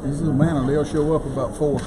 This is a man, they'll show up about 4.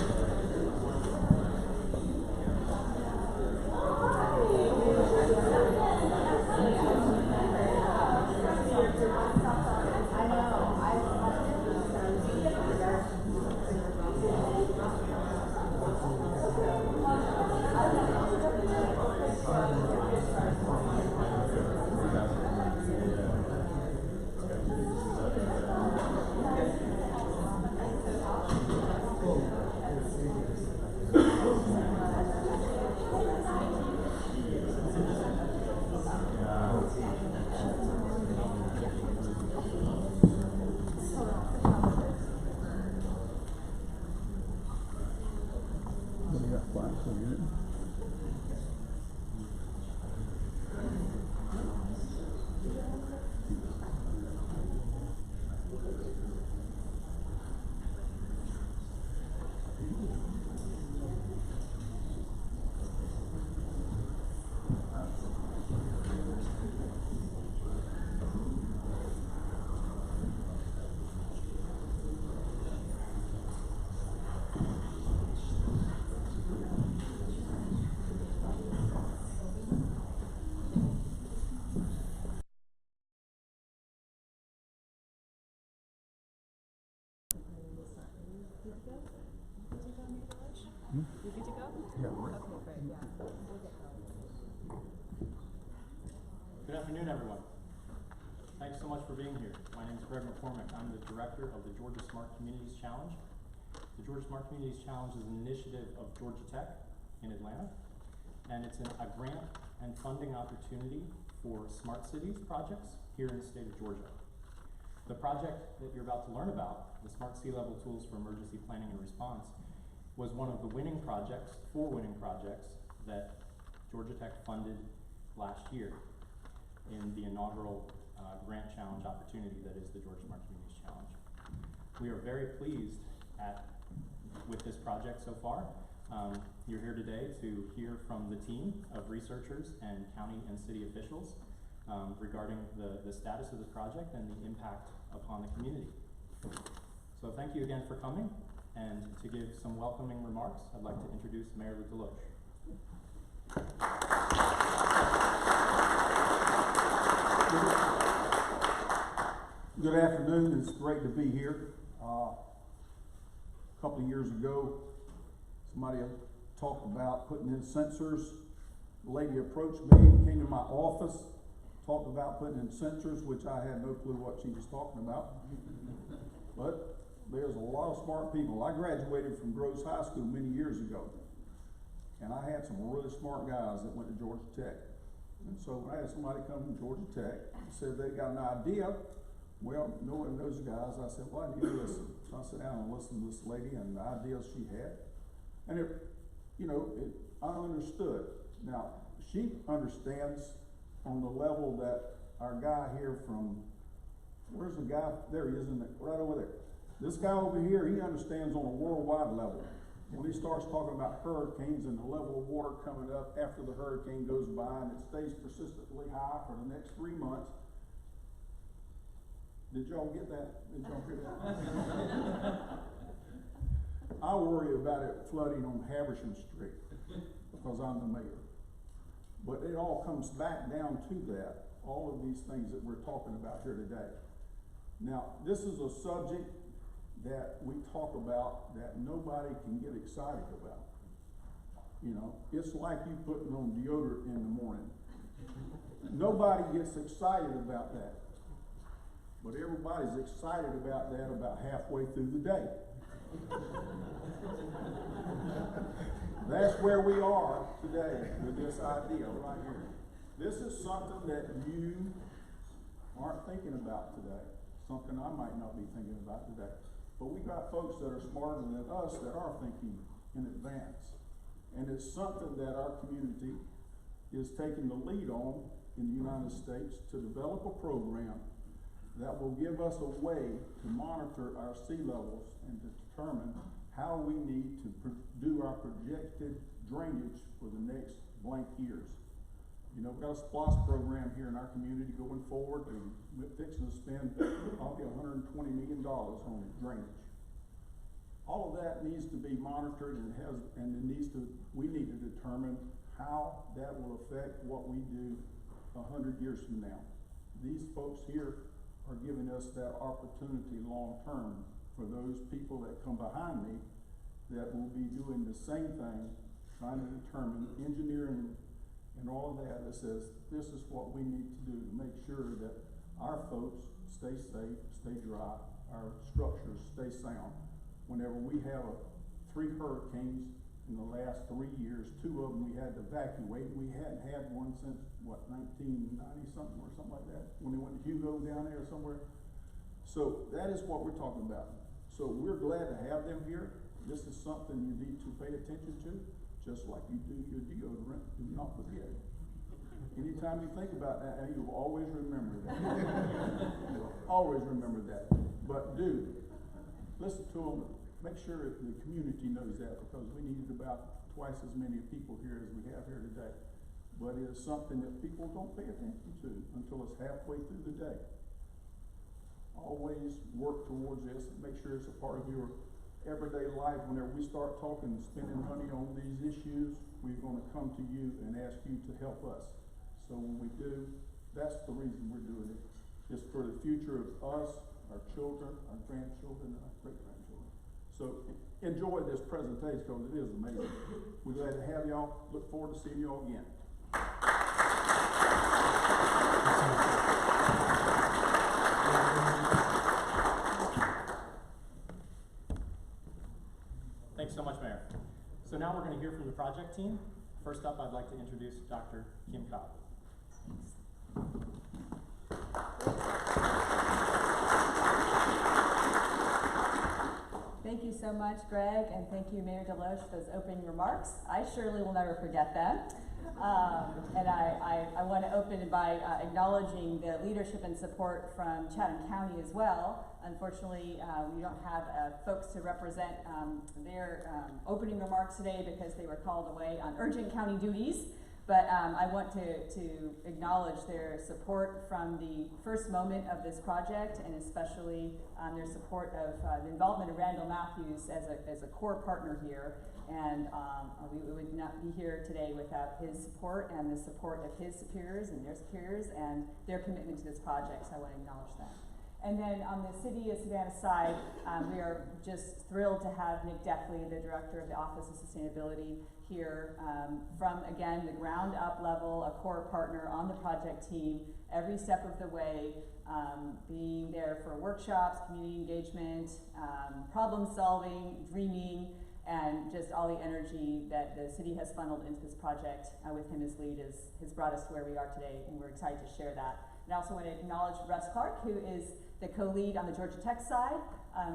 You good to go? Yeah. Okay, great, yeah. Good afternoon, everyone. Thanks so much for being here. My name is Greg McCormick. I'm the director of the Georgia Smart Communities Challenge. The Georgia Smart Communities Challenge is an initiative of Georgia Tech in Atlanta, and it's a grant and funding opportunity for smart cities projects here in the state of Georgia. The project that you're about to learn about, the Smart Sea Level Tools for Emergency Planning and Response, was one of the winning projects, 4 winning projects, that Georgia Tech funded last year in the inaugural grant challenge opportunity that is the Georgia Smart Communities Challenge. We are very pleased with this project so far. You're here today to hear from the team of researchers and county and city officials regarding the status of this project and the impact upon the community. So thank you again for coming, and to give some welcoming remarks, I'd like to introduce Mayor Deloche. Good afternoon. It's great to be here. A couple of years ago, somebody talked about putting in sensors. The lady approached me and came to my office, talked about putting in sensors, which I had no clue what she was talking about. But there's a lot of smart people. I graduated from Groves High School many years ago, and I had some really smart guys that went to Georgia Tech. And so when I had somebody come from Georgia Tech and said they got an idea, well, knowing those guys, I said, well, I need to listen. So I sat down and listened to this lady and the ideas she had. And I understood. Now, she understands on the level that our guy here from, where's the guy? There he is, right over there. This guy over here, he understands on a worldwide level. When he starts talking about hurricanes and the level of water coming up after the hurricane goes by and it stays persistently high for the next 3 months. Did y'all get that? Did y'all hear that? I worry about it flooding on Haversham Street because I'm the mayor. But it all comes back down to that, all of these things that we're talking about here today. Now, this is a subject that we talk about that nobody can get excited about. You know, it's like you putting on deodorant in the morning. Nobody gets excited about that. But everybody's excited about that about halfway through the day. That's where we are today with this idea right here. This is something that you aren't thinking about today. Something I might not be thinking about today. But we got folks that are smarter than us that are thinking in advance. And it's something that our community is taking the lead on in the United States to develop a program that will give us a way to monitor our sea levels and to determine how we need to do our projected drainage for the next blank years. You know, we've got a SPLOST program here in our community going forward, and we're fixing to spend probably $120 million on drainage. all of that needs to be monitored we need to determine how that will affect what we do 100 years from now. These folks here are giving us that opportunity long-term for those people that come behind me that will be doing the same thing, trying to determine engineering and all of that says, this is what we need to do to make sure that our folks stay safe, stay dry, our structures stay sound. Whenever we have 3 hurricanes in the last 3 years, 2 of them we had to evacuate. We hadn't had one since, 1990 something or something like that, when they went to Hugo down there somewhere. So that is what we're talking about. So we're glad to have them here. This is something you need to pay attention to, just like you do your deodorant. Do not forget it. Anytime you think about that, you'll always remember that. Always remember that. But listen to them. Make sure the community knows that, because we need about twice as many people here as we have here today. But it is something that people don't pay attention to until it's halfway through the day. Always work towards this and make sure it's a part of your everyday life. Whenever we start talking and spending money on these issues, we're going to come to you and ask you to help us. So when we do, that's the reason we're doing it. It's for the future of us, our children, our grandchildren, and our great-grandchildren. So enjoy this presentation, because it is amazing. We're glad to have y'all. Look forward to seeing y'all again. Thanks so much, Mayor. So now we're going to hear from the project team. First up, I'd like to introduce Dr. Kim Cobb. Thank you so much, Greg, and thank you, Mayor Deloche, for those opening remarks. I surely will never forget them. And I want to open by acknowledging the leadership and support from Chatham County as well. Unfortunately, we don't have folks to represent their opening remarks today because they were called away on urgent county duties. But I want to acknowledge their support from the first moment of this project, and especially their support of the involvement of Randall Matthews as a core partner here. And we would not be here today without his support and the support of his superiors and their commitment to this project, so I want to acknowledge that. And then on the City of Savannah side, we are just thrilled to have Nick Deffley, the Director of the Office of Sustainability, here from, again, the ground up level, a core partner on the project team, every step of the way, being there for workshops, community engagement, problem solving, dreaming, and just all the energy that the city has funneled into this project with him as lead has brought us to where we are today, and we're excited to share that. And I also want to acknowledge Russ Clark, who is the co-lead on the Georgia Tech side,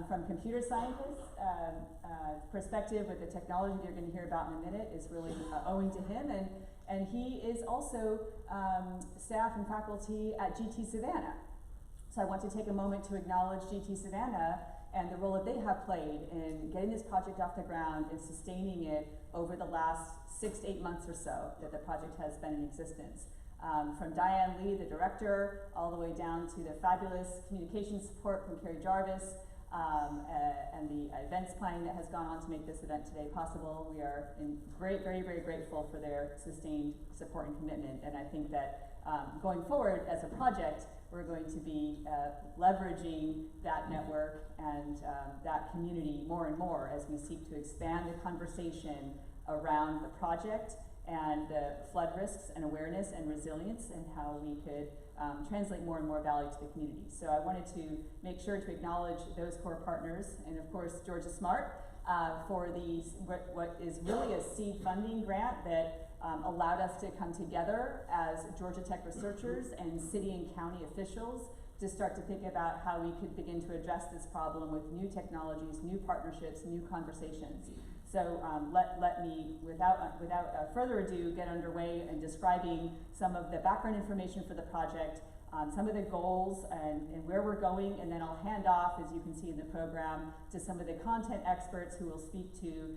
from computer scientists perspective with the technology that you're going to hear about in a minute is really owing to him, and he is also staff and faculty at GT Savannah. So I want to take a moment to acknowledge GT Savannah and the role that they have played in getting this project off the ground and sustaining it over the last 6 to 8 months or so that the project has been in existence. From Diane Lee, the director, all the way down to the fabulous communication support from Carrie Jarvis, and the events planning that has gone on to make this event today possible. We are very, very grateful for their sustained support and commitment, and I think that going forward as a project, we're going to be leveraging that network and that community more and more as we seek to expand the conversation around the project and the flood risks and awareness and resilience, and how we could translate more and more value to the community. So I wanted to make sure to acknowledge those core partners, and of course Georgia Smart for what is really a seed funding grant that allowed us to come together as Georgia Tech researchers and city and county officials to start to think about how we could begin to address this problem with new technologies, new partnerships, new conversations. So let me, without further ado, get underway in describing some of the background information for the project, some of the goals and where we're going, and then I'll hand off, as you can see in the program, to some of the content experts who will speak to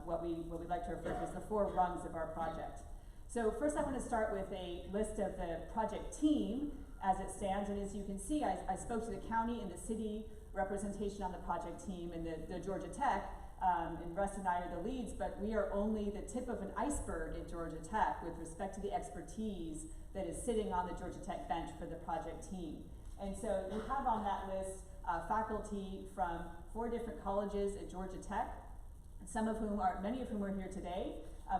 what we'd like to refer to as the 4 rungs of our project. So first I want to start with a list of the project team as it stands, and as you can see, I spoke to the county and the city representation on the project team and the Georgia Tech, and Russ and I are the leads, but we are only the tip of an iceberg at Georgia Tech with respect to the expertise that is sitting on the Georgia Tech bench for the project team. And so you have on that list faculty from 4 different colleges at Georgia Tech, many of whom are here today,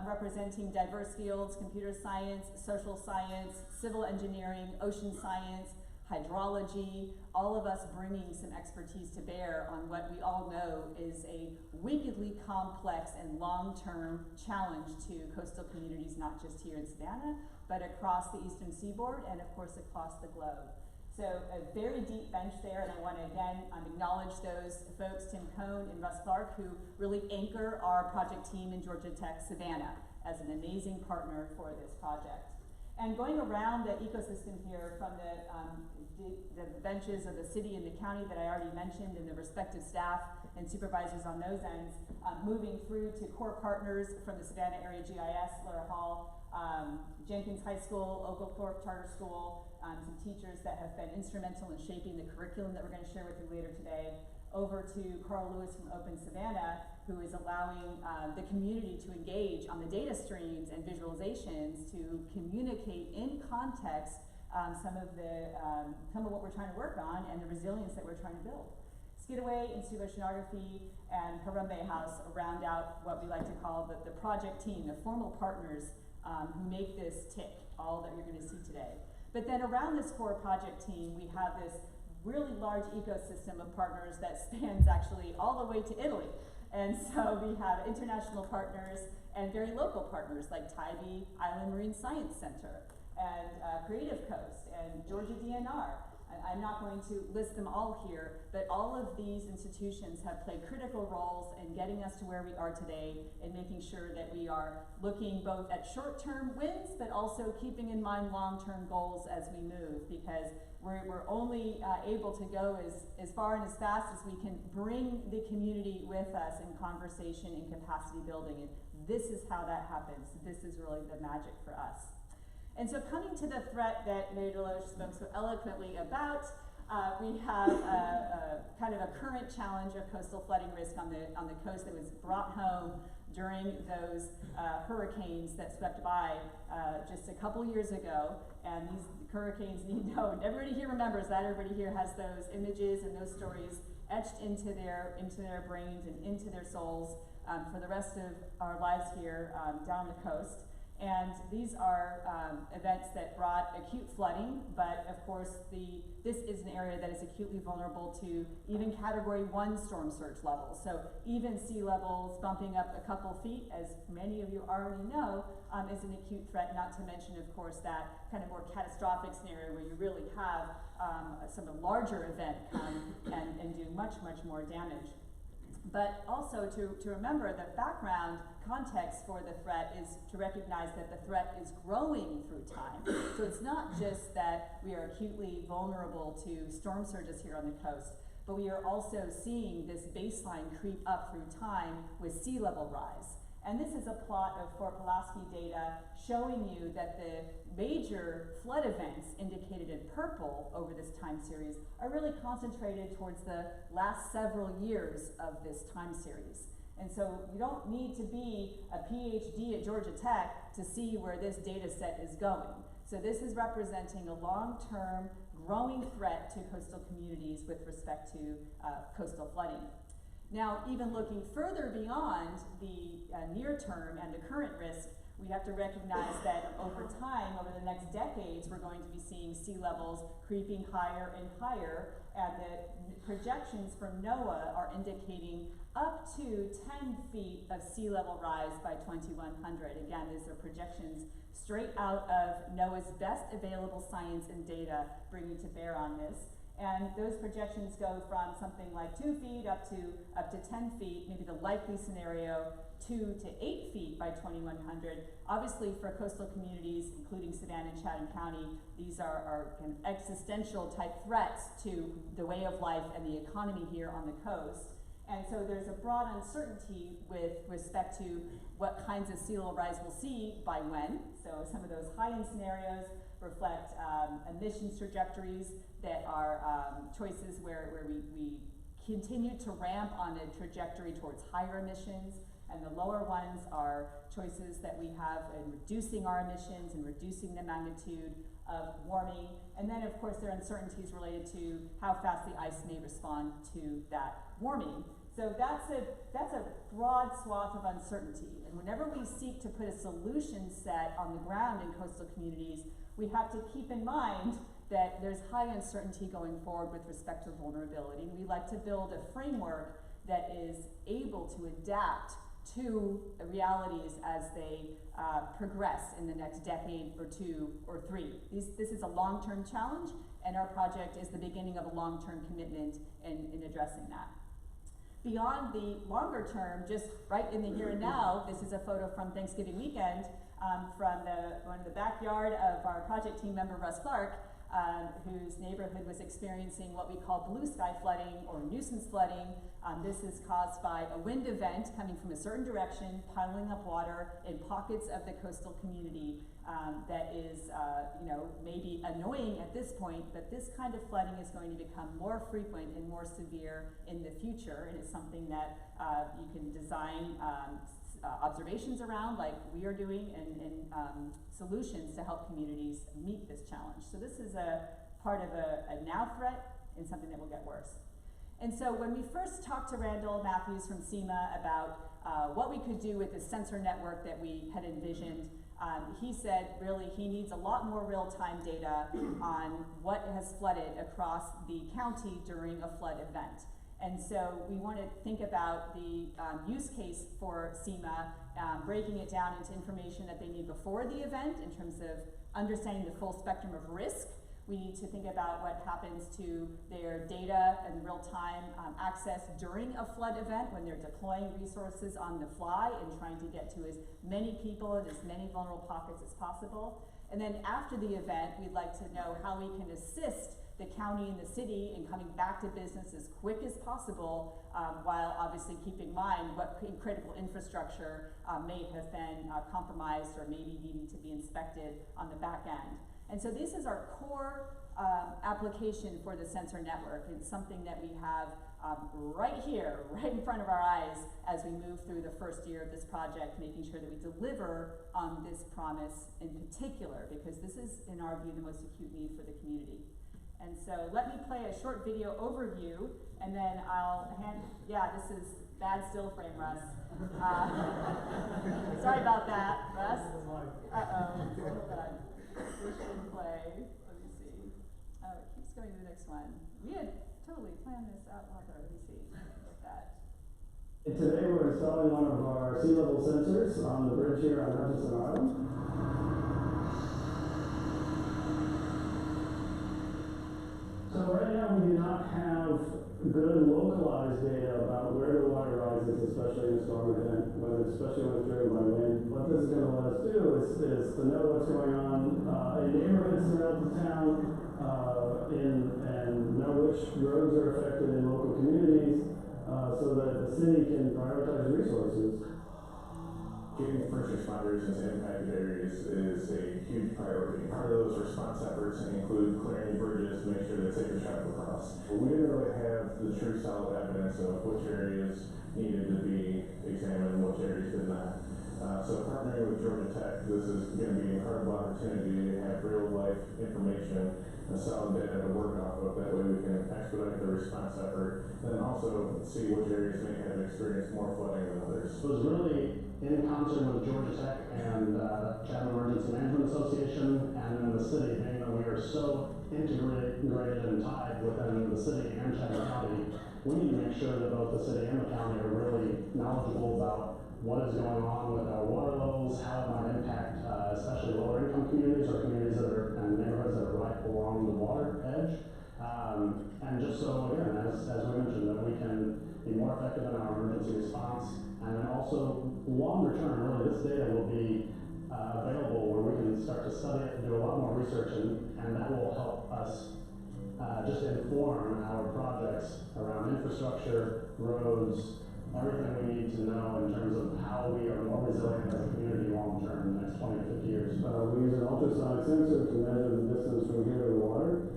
representing diverse fields: computer science, social science, civil engineering, ocean science, hydrology, all of us bringing some expertise to bear on what we all know is a wickedly complex and long-term challenge to coastal communities, not just here in Savannah, but across the eastern seaboard and of course across the globe. So a very deep bench there, and I want to again acknowledge those folks, Tim Cohn and Russ Clark, who really anchor our project team in Georgia Tech Savannah as an amazing partner for this project. And going around the ecosystem here from the benches of the city and the county that I already mentioned, and the respective staff and supervisors on those ends, moving through to core partners from the Savannah Area GIS, Laura Hall, Jenkins High School, Oglethorpe Charter School, some teachers that have been instrumental in shaping the curriculum that we're going to share with you later today, over to Carl Lewis from Open Savannah, who is allowing the community to engage on the data streams and visualizations to communicate in context some of what we're trying to work on and the resilience that we're trying to build. Skidaway Institute of Oceanography and Harambe House round out what we like to call the project team, the formal partners who make this tick, all that you're going to see today. But then around this core project team, we have this really large ecosystem of partners that spans actually all the way to Italy. And so we have international partners and very local partners like Tybee Island Marine Science Center and Creative Coast and Georgia DNR. I'm not going to list them all here, but all of these institutions have played critical roles in getting us to where we are today and making sure that we are looking both at short-term wins, but also keeping in mind long-term goals as we move, because we're only able to go as far and as fast as we can bring the community with us in conversation and capacity building. And this is how that happens. This is really the magic for us. And so coming to the threat that Mary Deloche spoke so eloquently about, we have kind of a current challenge of coastal flooding risk on the coast that was brought home during those hurricanes that swept by just a couple years ago. And these hurricanes need no, everybody here remembers that, everybody here has those images and those stories etched into their brains and into their souls for the rest of our lives here down the coast. And these are events that brought acute flooding, but of course this is an area that is acutely vulnerable to even Category 1 storm surge levels. So even sea levels bumping up a couple feet, as many of you already know, is an acute threat, not to mention, of course, that kind of more catastrophic scenario where you really have some larger event come and do much, much more damage. But also to remember that background context for the threat is to recognize that the threat is growing through time. So it's not just that we are acutely vulnerable to storm surges here on the coast, but we are also seeing this baseline creep up through time with sea level rise. And this is a plot of Fort Pulaski data showing you that the major flood events indicated in purple over this time series are really concentrated towards the last several years of this time series. And so you don't need to be a PhD at Georgia Tech to see where this data set is going. So this is representing a long-term growing threat to coastal communities with respect to coastal flooding. Now, even looking further beyond the near term and the current risk, we have to recognize that over time, over the next decades, we're going to be seeing sea levels creeping higher and higher, and the projections from NOAA are indicating up to 10 feet of sea level rise by 2100. Again, these are projections straight out of NOAA's best available science and data bringing to bear on this. And those projections go from something like 2 feet up to 10 feet, maybe the likely scenario, 2 to 8 feet by 2100. Obviously for coastal communities, including Savannah and Chatham County, these are kind of existential type threats to the way of life and the economy here on the coast. And so there's a broad uncertainty with respect to what kinds of sea level rise we'll see by when. So some of those high-end scenarios reflect emissions trajectories that are choices where we continue to ramp on a trajectory towards higher emissions, and the lower ones are choices that we have in reducing our emissions and reducing the magnitude of warming. And then, of course, there are uncertainties related to how fast the ice may respond to that warming. So that's a broad swath of uncertainty. And whenever we seek to put a solution set on the ground in coastal communities, we have to keep in mind that there's high uncertainty going forward with respect to vulnerability. We like to build a framework that is able to adapt to realities as they progress in the next decade or two or three. This is a long-term challenge, and our project is the beginning of a long-term commitment in addressing that. Beyond the longer term, just right in the here and now, this is a photo from Thanksgiving weekend from one of the backyard of our project team member, Russ Clark, whose neighborhood was experiencing what we call blue sky flooding or nuisance flooding. This is caused by a wind event coming from a certain direction, piling up water in pockets of the coastal community that is, maybe annoying at this point, but this kind of flooding is going to become more frequent and more severe in the future, and it's something that you can design observations around, like we are doing, and solutions to help communities meet this challenge. So this is a part of a now threat and something that will get worse. And so when we first talked to Randall Matthews from SEMA about what we could do with this sensor network that we had envisioned, he said really he needs a lot more real-time data on what has flooded across the county during a flood event. And so we want to think about the use case for SEMA, breaking it down into information that they need before the event in terms of understanding the full spectrum of risk. We need to think about what happens to their data and real-time access during a flood event when they're deploying resources on the fly and trying to get to as many people in as many vulnerable pockets as possible. And then after the event, we'd like to know how we can assist the county and the city in coming back to business as quick as possible, while obviously keeping in mind what critical infrastructure may have been compromised or maybe needing to be inspected on the back end. And so this is our core application for the sensor network. It's something that we have right here, right in front of our eyes as we move through the first year of this project, making sure that we deliver on this promise in particular, because this is, in our view, the most acute need for the community. And so let me play a short video overview, and then I'll this is bad still frame, Russ. Sorry about that, Russ. Hold on. This should play. Let me see. Oh, it keeps going to the next one. We had totally planned this out longer. Let me see. Like that. And today we're installing one of our sea level sensors on the bridge here on Hutchinson Island. So right now we do not have good localized data about where the water rises, especially in a storm event, especially when it's driven by wind. What this is going to let us do is to know what's going on in neighborhoods throughout the town, and know which roads are affected in local communities, so that the city can prioritize resources. Getting first responders into impacted areas is a huge priority. Part of those response efforts include clearing bridges to make sure that safer travel across. We didn't really have the true solid evidence of which areas needed to be examined and which areas did not. So partnering with Georgia Tech, this is going to be an incredible opportunity to have real life information and solid data to work off of. That way we can expedite the response effort and then also see which areas may have experienced more flooding than others. It was really in concert with Georgia Tech and Chatham Emergency Management Association and then the city, being that we are so integrated and tied within the city and Chatham County, we need to make sure that both the city and the county are really knowledgeable about what is going on with our water levels, how it might impact especially lower income communities or communities that are and neighborhoods that are right along the water edge. And just so, again, as we mentioned, that we can be more effective in our emergency response. And then also, longer term, really, this data will be available where we can start to study it and do a lot more research, and that will help us just inform our projects around infrastructure, roads, everything we need to know in terms of how we are more resilient as a community long term in the next 20 to 50 years. We use an ultrasonic sensor to measure the distance from here to the water.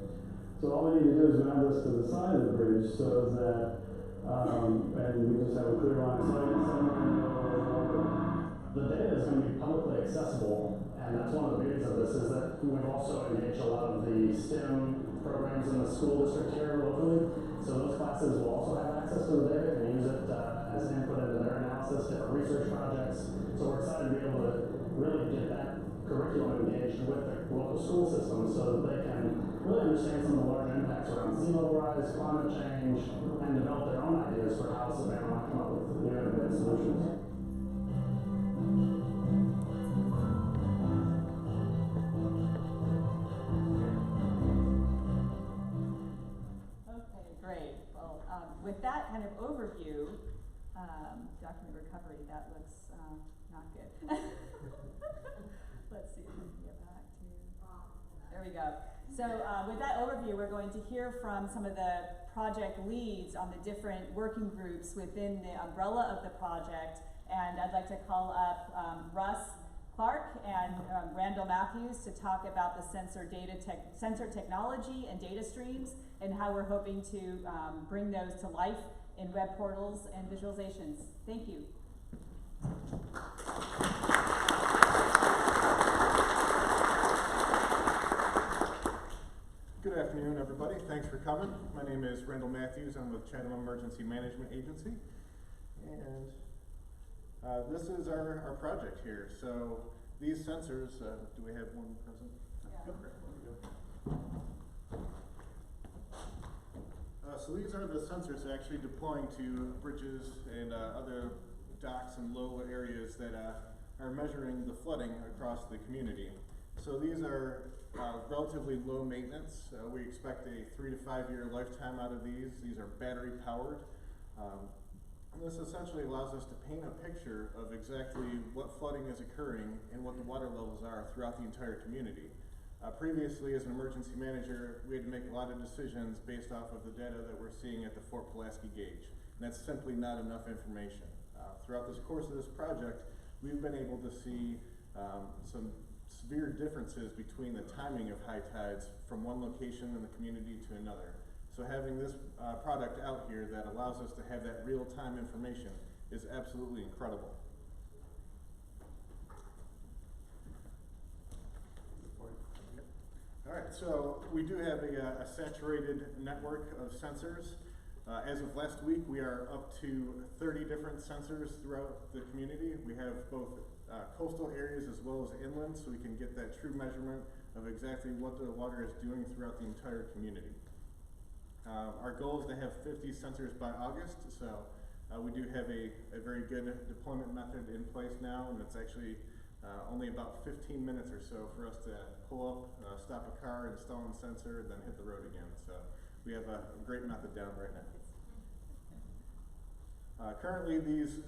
So all we need to do is mount this to the side of the bridge so that And we just have a clear line of sight. The data is going to be publicly accessible, and that's one of the beauties of this is that we've also engaged a lot of the STEM programs in the school district here locally. So those classes will also have access to the data and use it as input into their analysis, different research projects. So we're excited to be able to really get that curriculum engaged with the local school system so that they can really understand some of the larger impacts around sea level rise, climate change, and develop their own ideas for how Savannah might come up with new innovative solutions. Okay, great. Well, with that kind of overview, document recovery, that looks not good. Let's see if we can get back to, there we go. So with that overview, we're going to hear from some of the project leads on the different working groups within the umbrella of the project. And I'd like to call up Russ Clark and Randall Matthews to talk about the sensor technology and data streams and how we're hoping to bring those to life in web portals and visualizations. Thank you. Good afternoon, everybody. Thanks for coming. My name is Randall Matthews. I'm with Chatham Emergency Management Agency. And this is our project here. So these sensors, do we have one present? Yeah. So these are the sensors actually deploying to bridges and other docks and low areas that are measuring the flooding across the community. So these are relatively low maintenance. We expect a 3 to 5 year lifetime out of these. These are battery powered. And this essentially allows us to paint a picture of exactly what flooding is occurring and what the water levels are throughout the entire community. Previously, as an emergency manager, we had to make a lot of decisions based off of the data that we're seeing at the Fort Pulaski gauge. And that's simply not enough information. Throughout this course of this project, we've been able to see some severe differences between the timing of high tides from one location in the community to another. So having this product out here that allows us to have that real-time information is absolutely incredible. All right, so we do have a saturated network of sensors. As of last week, we are up to 30 different sensors throughout the community. We have both coastal areas as well as inland, so we can get that true measurement of exactly what the water is doing throughout the entire community. Our goal is to have 50 sensors by August, so we do have a very good deployment method in place now, and it's actually only about 15 minutes or so for us to pull up, stop a car, install a sensor, and then hit the road again. So we have a great method down right now. Currently, these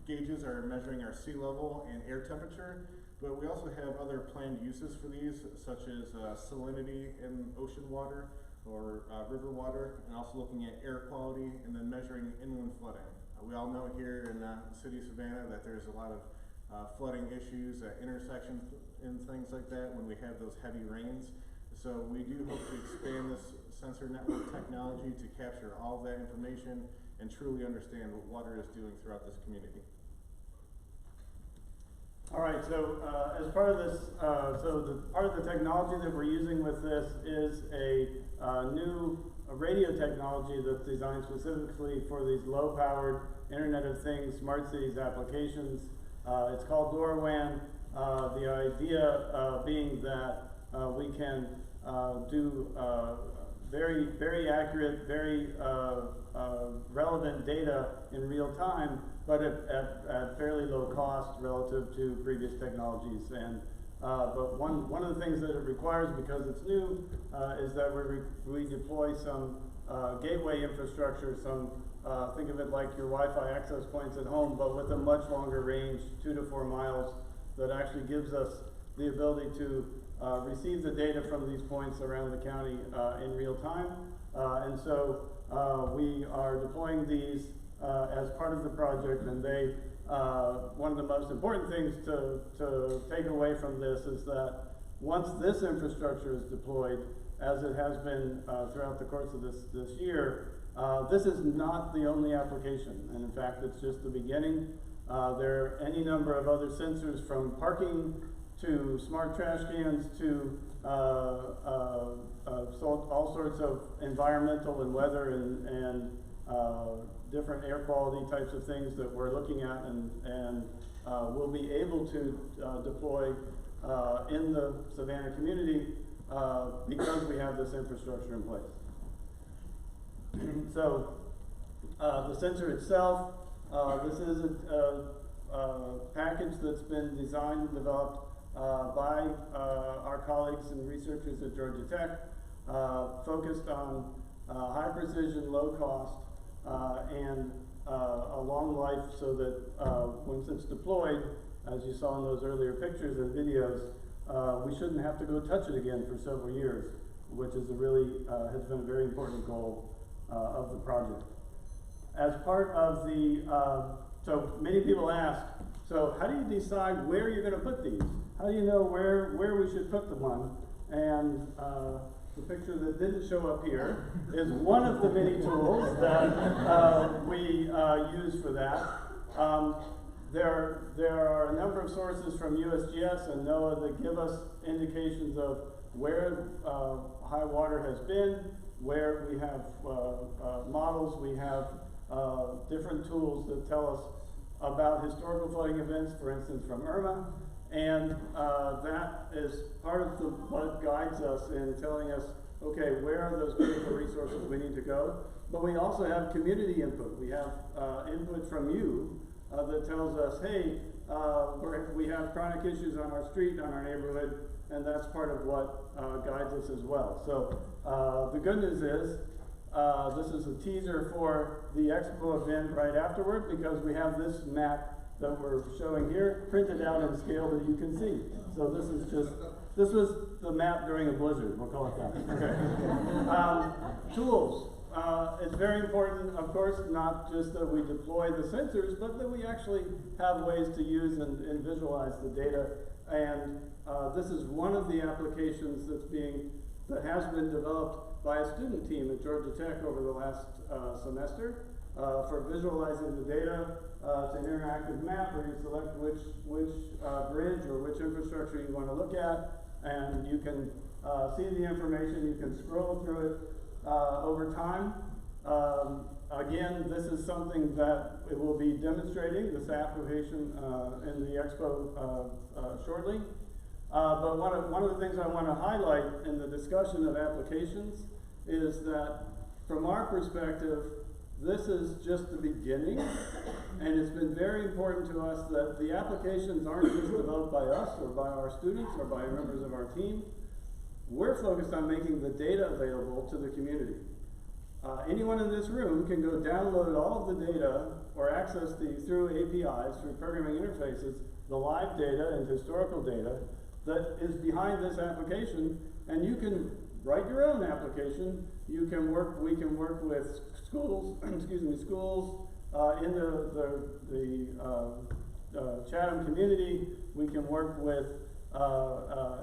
gauges are measuring our sea level and air temperature, but we also have other planned uses for these, such as salinity in ocean water or river water, and also looking at air quality and then measuring inland flooding. We all know here in the city of Savannah that there's a lot of flooding issues at intersections and things like that when we have those heavy rains. So we do hope to expand this sensor network technology to capture all of that information and truly understand what water is doing throughout this community. All right, so as part of this, part of the technology that we're using with this is a new radio technology that's designed specifically for these low-powered Internet of Things, smart cities applications. It's called LoRaWAN. The idea being that we can do very, very accurate, very relevant data in real time, but at fairly low cost relative to previous technologies. And but one of the things that it requires, because it's new, is that we deploy some gateway infrastructure, some think of it like your Wi-Fi access points at home, but with a much longer range, 2 to 4 miles, that actually gives us the ability to receive the data from these points around the county in real time. And so we are deploying these as part of the project, and they one of the most important things to take away from this is that once this infrastructure is deployed, as it has been throughout the course of this year, This is not the only application, and in fact, it's just the beginning. There are any number of other sensors, from parking to smart trash cans to all sorts of environmental and weather and different air quality types of things that we're looking at and will be able to deploy in the Savannah community because we have this infrastructure in place. So the sensor itself, this is a package that's been designed and developed by our colleagues and researchers at Georgia Tech, focused on high precision, low cost, and a long life, so that once it's deployed, as you saw in those earlier pictures and videos, we shouldn't have to go touch it again for several years, which is has been a very important goal of the project. As part of the, so many people ask, so how do you decide where you're going to put these? How do you know where we should put the one? And the picture that didn't show up here is one of the many tools that we use for that. There are a number of sources from USGS and NOAA that give us indications of where high water has been, where we have models, we have different tools that tell us about historical flooding events, for instance, from Irma, and that is part of what guides us in telling us, okay, where are those critical resources we need to go? But we also have community input. We have input from you that tells us, hey, we have chronic issues on our street, on our neighborhood, and that's part of what guides us as well. So the good news is, this is a teaser for the expo event right afterward, because we have this map that we're showing here printed out in scale that you can see. So this was the map during a blizzard, we'll call it that. Okay. Tools. It's very important, of course, not just that we deploy the sensors, but that we actually have ways to use and visualize the data. And this is one of the applications that has been developed by a student team at Georgia Tech over the last semester for visualizing the data. It's an interactive map where you select which bridge or which infrastructure you want to look at, and you can see the information. You can scroll through it over time. Again, this is something that it will be demonstrating, this application in the expo shortly. But one of the things I want to highlight in the discussion of applications is that from our perspective, this is just the beginning, and it's been very important to us that the applications aren't just developed by us or by our students or by members of our team. We're focused on making the data available to the community. Anyone in this room can go download all of the data or access through APIs, through programming interfaces, the live data and historical data that is behind this application, and you can write your own application. We can work with schools, schools in the Chatham community. We can work with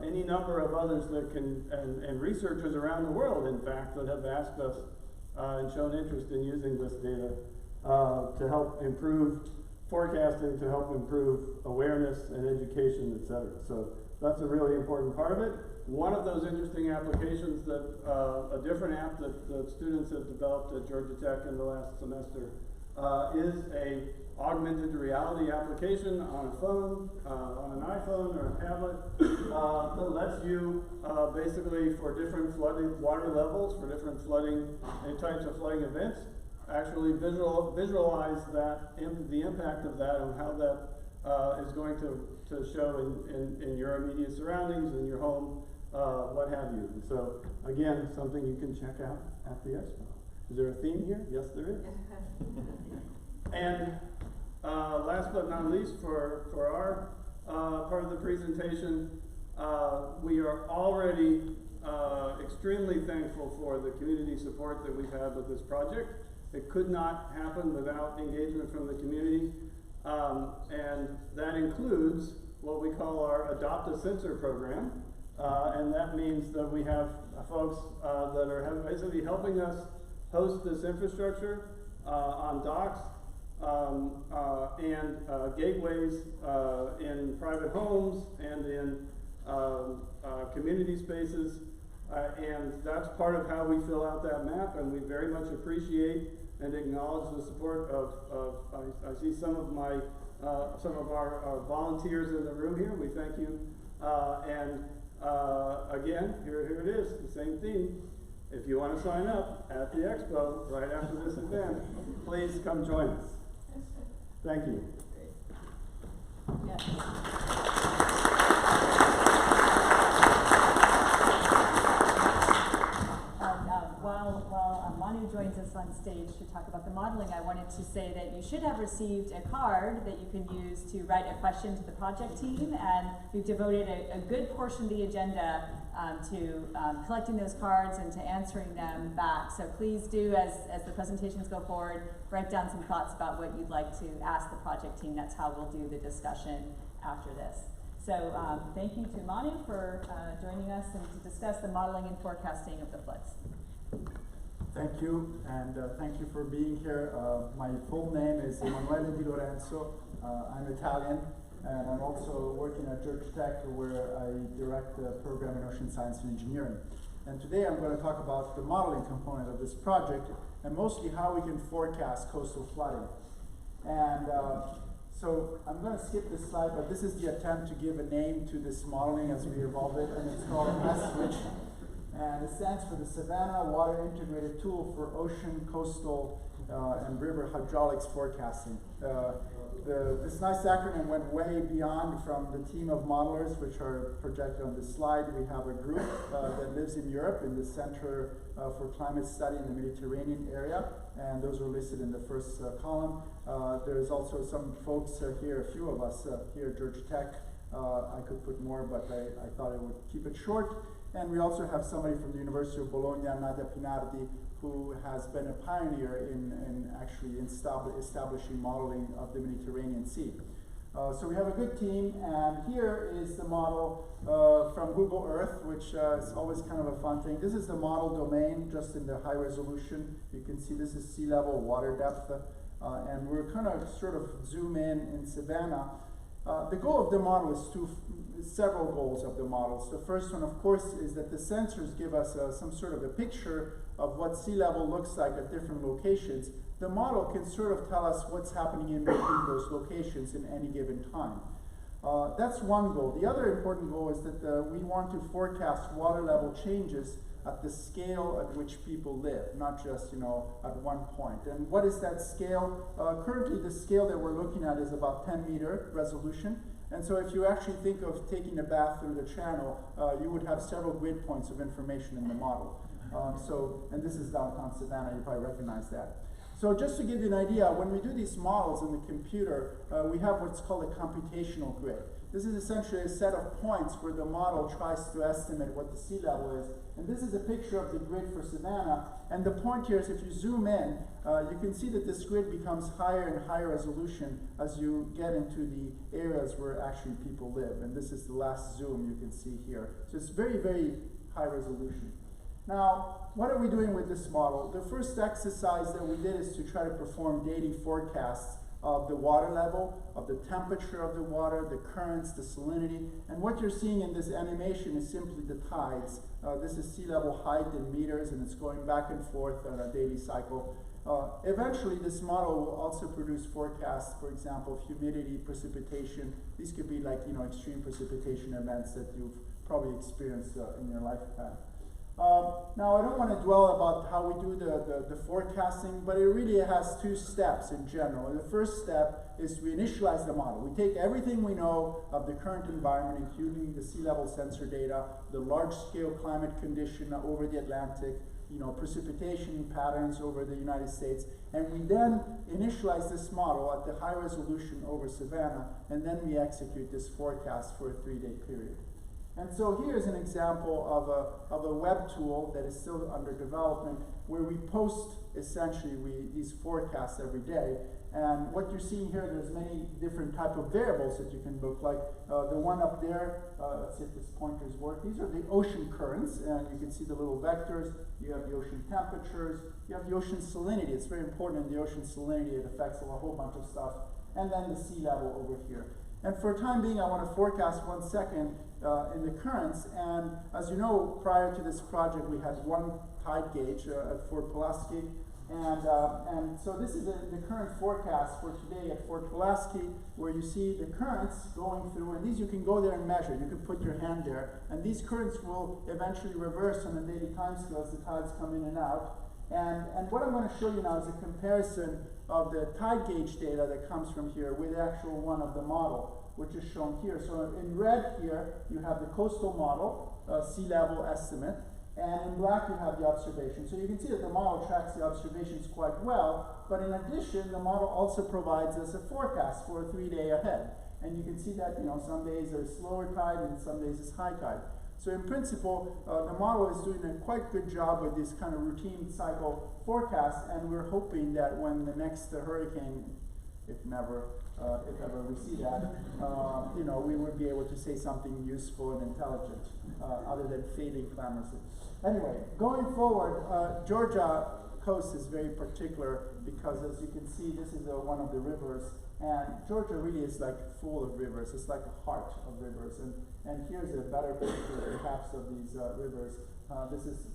any number of others that can, and researchers around the world, in fact, that have asked us and shown interest in using this data to help improve forecasting, to help improve awareness and education, et cetera. So that's a really important part of it. One of those interesting applications that, a different app that students have developed at Georgia Tech in the last semester is a augmented reality application on a phone, on an iPhone or a tablet that lets you basically, for different flooding water levels, for different flooding and types of flooding events, actually visualize that, the impact of that and how that is going to show in your immediate surroundings, in your home, what have you. And so, again, something you can check out at the expo. Is there a theme here? Yes, there is. And last but not least, for our part of the presentation, we are already extremely thankful for the community support that we've had with this project. It could not happen without engagement from the community, and that includes what we call our Adopt a Sensor program, and that means that we have folks that are basically helping us host this infrastructure on docks and gateways in private homes and in community spaces. And that's part of how we fill out that map, and we very much appreciate and acknowledge the support of I see some of our volunteers in the room here. We thank you. Again, here it is, the same theme. If you want to sign up at the expo right after this event, please come join us. Thank you. Yes. While Manu joins us on stage to talk about the modeling, I wanted to say that you should have received a card that you can use to write a question to the project team, and we've devoted a good portion of the agenda to collecting those cards and to answering them back. So please do, as the presentations go forward, write down some thoughts about what you'd like to ask the project team. That's how we'll do the discussion after this. So thank you to Manu for joining us and to discuss the modeling and forecasting of the floods. Thank you, and thank you for being here. My full name is Emanuele Di Lorenzo. I'm Italian, and I'm also working at Georgia Tech, where I direct the program in ocean science and engineering. And today I'm going to talk about the modeling component of this project, and mostly how we can forecast coastal flooding. And so I'm going to skip this slide, but this is the attempt to give a name to this modeling as we evolve it, and it's called SWITCH. And it stands for the Savannah Water Integrated Tool for Ocean, Coastal, and River Hydraulics Forecasting. This nice acronym went way beyond from the team of modelers, which are projected on this slide. We have a group that lives in Europe in the Center for Climate Study in the Mediterranean area, and those are listed in the first column. There's also some folks here, a few of us here at Georgia Tech. I could put more, but I thought I would keep it short. And we also have somebody from the University of Bologna, Nadia Pinardi, who has been a pioneer in actually establishing modeling of the Mediterranean Sea. So we have a good team, and here is the model from Google Earth, which is always kind of a fun thing. This is the model domain, just in the high resolution. You can see this is sea level, water depth, and we're kind of sort of zoom in Savannah. The goal of the model is several goals of the models. The first one, of course, is that the sensors give us some sort of a picture of what sea level looks like at different locations. The model can sort of tell us what's happening in between those locations in any given time. That's one goal. The other important goal is that we want to forecast water level changes at the scale at which people live, not just, at one point. And what is that scale? Currently, the scale that we're looking at is about 10-meter resolution. And so if you actually think of taking a bath through the channel, you would have several grid points of information in the model. And this is downtown Savannah, you probably recognize that. So just to give you an idea, when we do these models in the computer, we have what's called a computational grid. This is essentially a set of points where the model tries to estimate what the sea level is. And this is a picture of the grid for Savannah. And the point here is if you zoom in, you can see that this grid becomes higher and higher resolution as you get into the areas where actually people live. And this is the last zoom you can see here. So it's very, very high resolution. Now, what are we doing with this model? The first exercise that we did is to try to perform daily forecasts of the water level, of the temperature of the water, the currents, the salinity. And what you're seeing in this animation is simply the tides. This is sea level height in meters, and it's going back and forth on a daily cycle. Eventually, this model will also produce forecasts, for example, humidity, precipitation. These could be like, extreme precipitation events that you've probably experienced in your lifetime. Now, I don't want to dwell about how we do the forecasting, but it really has two steps in general. The first step is we initialize the model. We take everything we know of the current environment, including the sea level sensor data, the large-scale climate condition over the Atlantic, precipitation patterns over the United States, and we then initialize this model at the high resolution over Savannah, and then we execute this forecast for a 3-day period. And so here's an example of a web tool that is still under development where we post essentially these forecasts every day. And what you're seeing here, there's many different type of variables that you can look like. The one up there, let's see if this pointer's work. These are the ocean currents, and you can see the little vectors. You have the ocean temperatures. You have the ocean salinity. It's very important in the ocean salinity. It affects a whole bunch of stuff. And then the sea level over here. And for the time being, I want to forecast 1 second in the currents. And as you know, prior to this project, we had one tide gauge at Fort Pulaski. And so this is the current forecast for today at Fort Pulaski, where you see the currents going through, and these you can go there and measure. You can put your hand there, and these currents will eventually reverse on the daily time scale as the tides come in and out. And what I'm going to show you now is a comparison of the tide gauge data that comes from here with the actual one of the model, which is shown here. So in red here, you have the coastal model, sea level estimate. And in black, you have the observation. So you can see that the model tracks the observations quite well, but in addition, the model also provides us a forecast for a 3-day ahead. And you can see that, some days there's slower tide and some days it's high tide. So in principle, the model is doing a quite good job with this kind of routine cycle forecast, and we're hoping that when the next hurricane, if ever we see that, we would be able to say something useful and intelligent, other than fading clamorously. Anyway, going forward, Georgia coast is very particular because, as you can see, this is one of the rivers, and Georgia really is like full of rivers. It's like a heart of rivers, and here's a better picture, perhaps, of these rivers.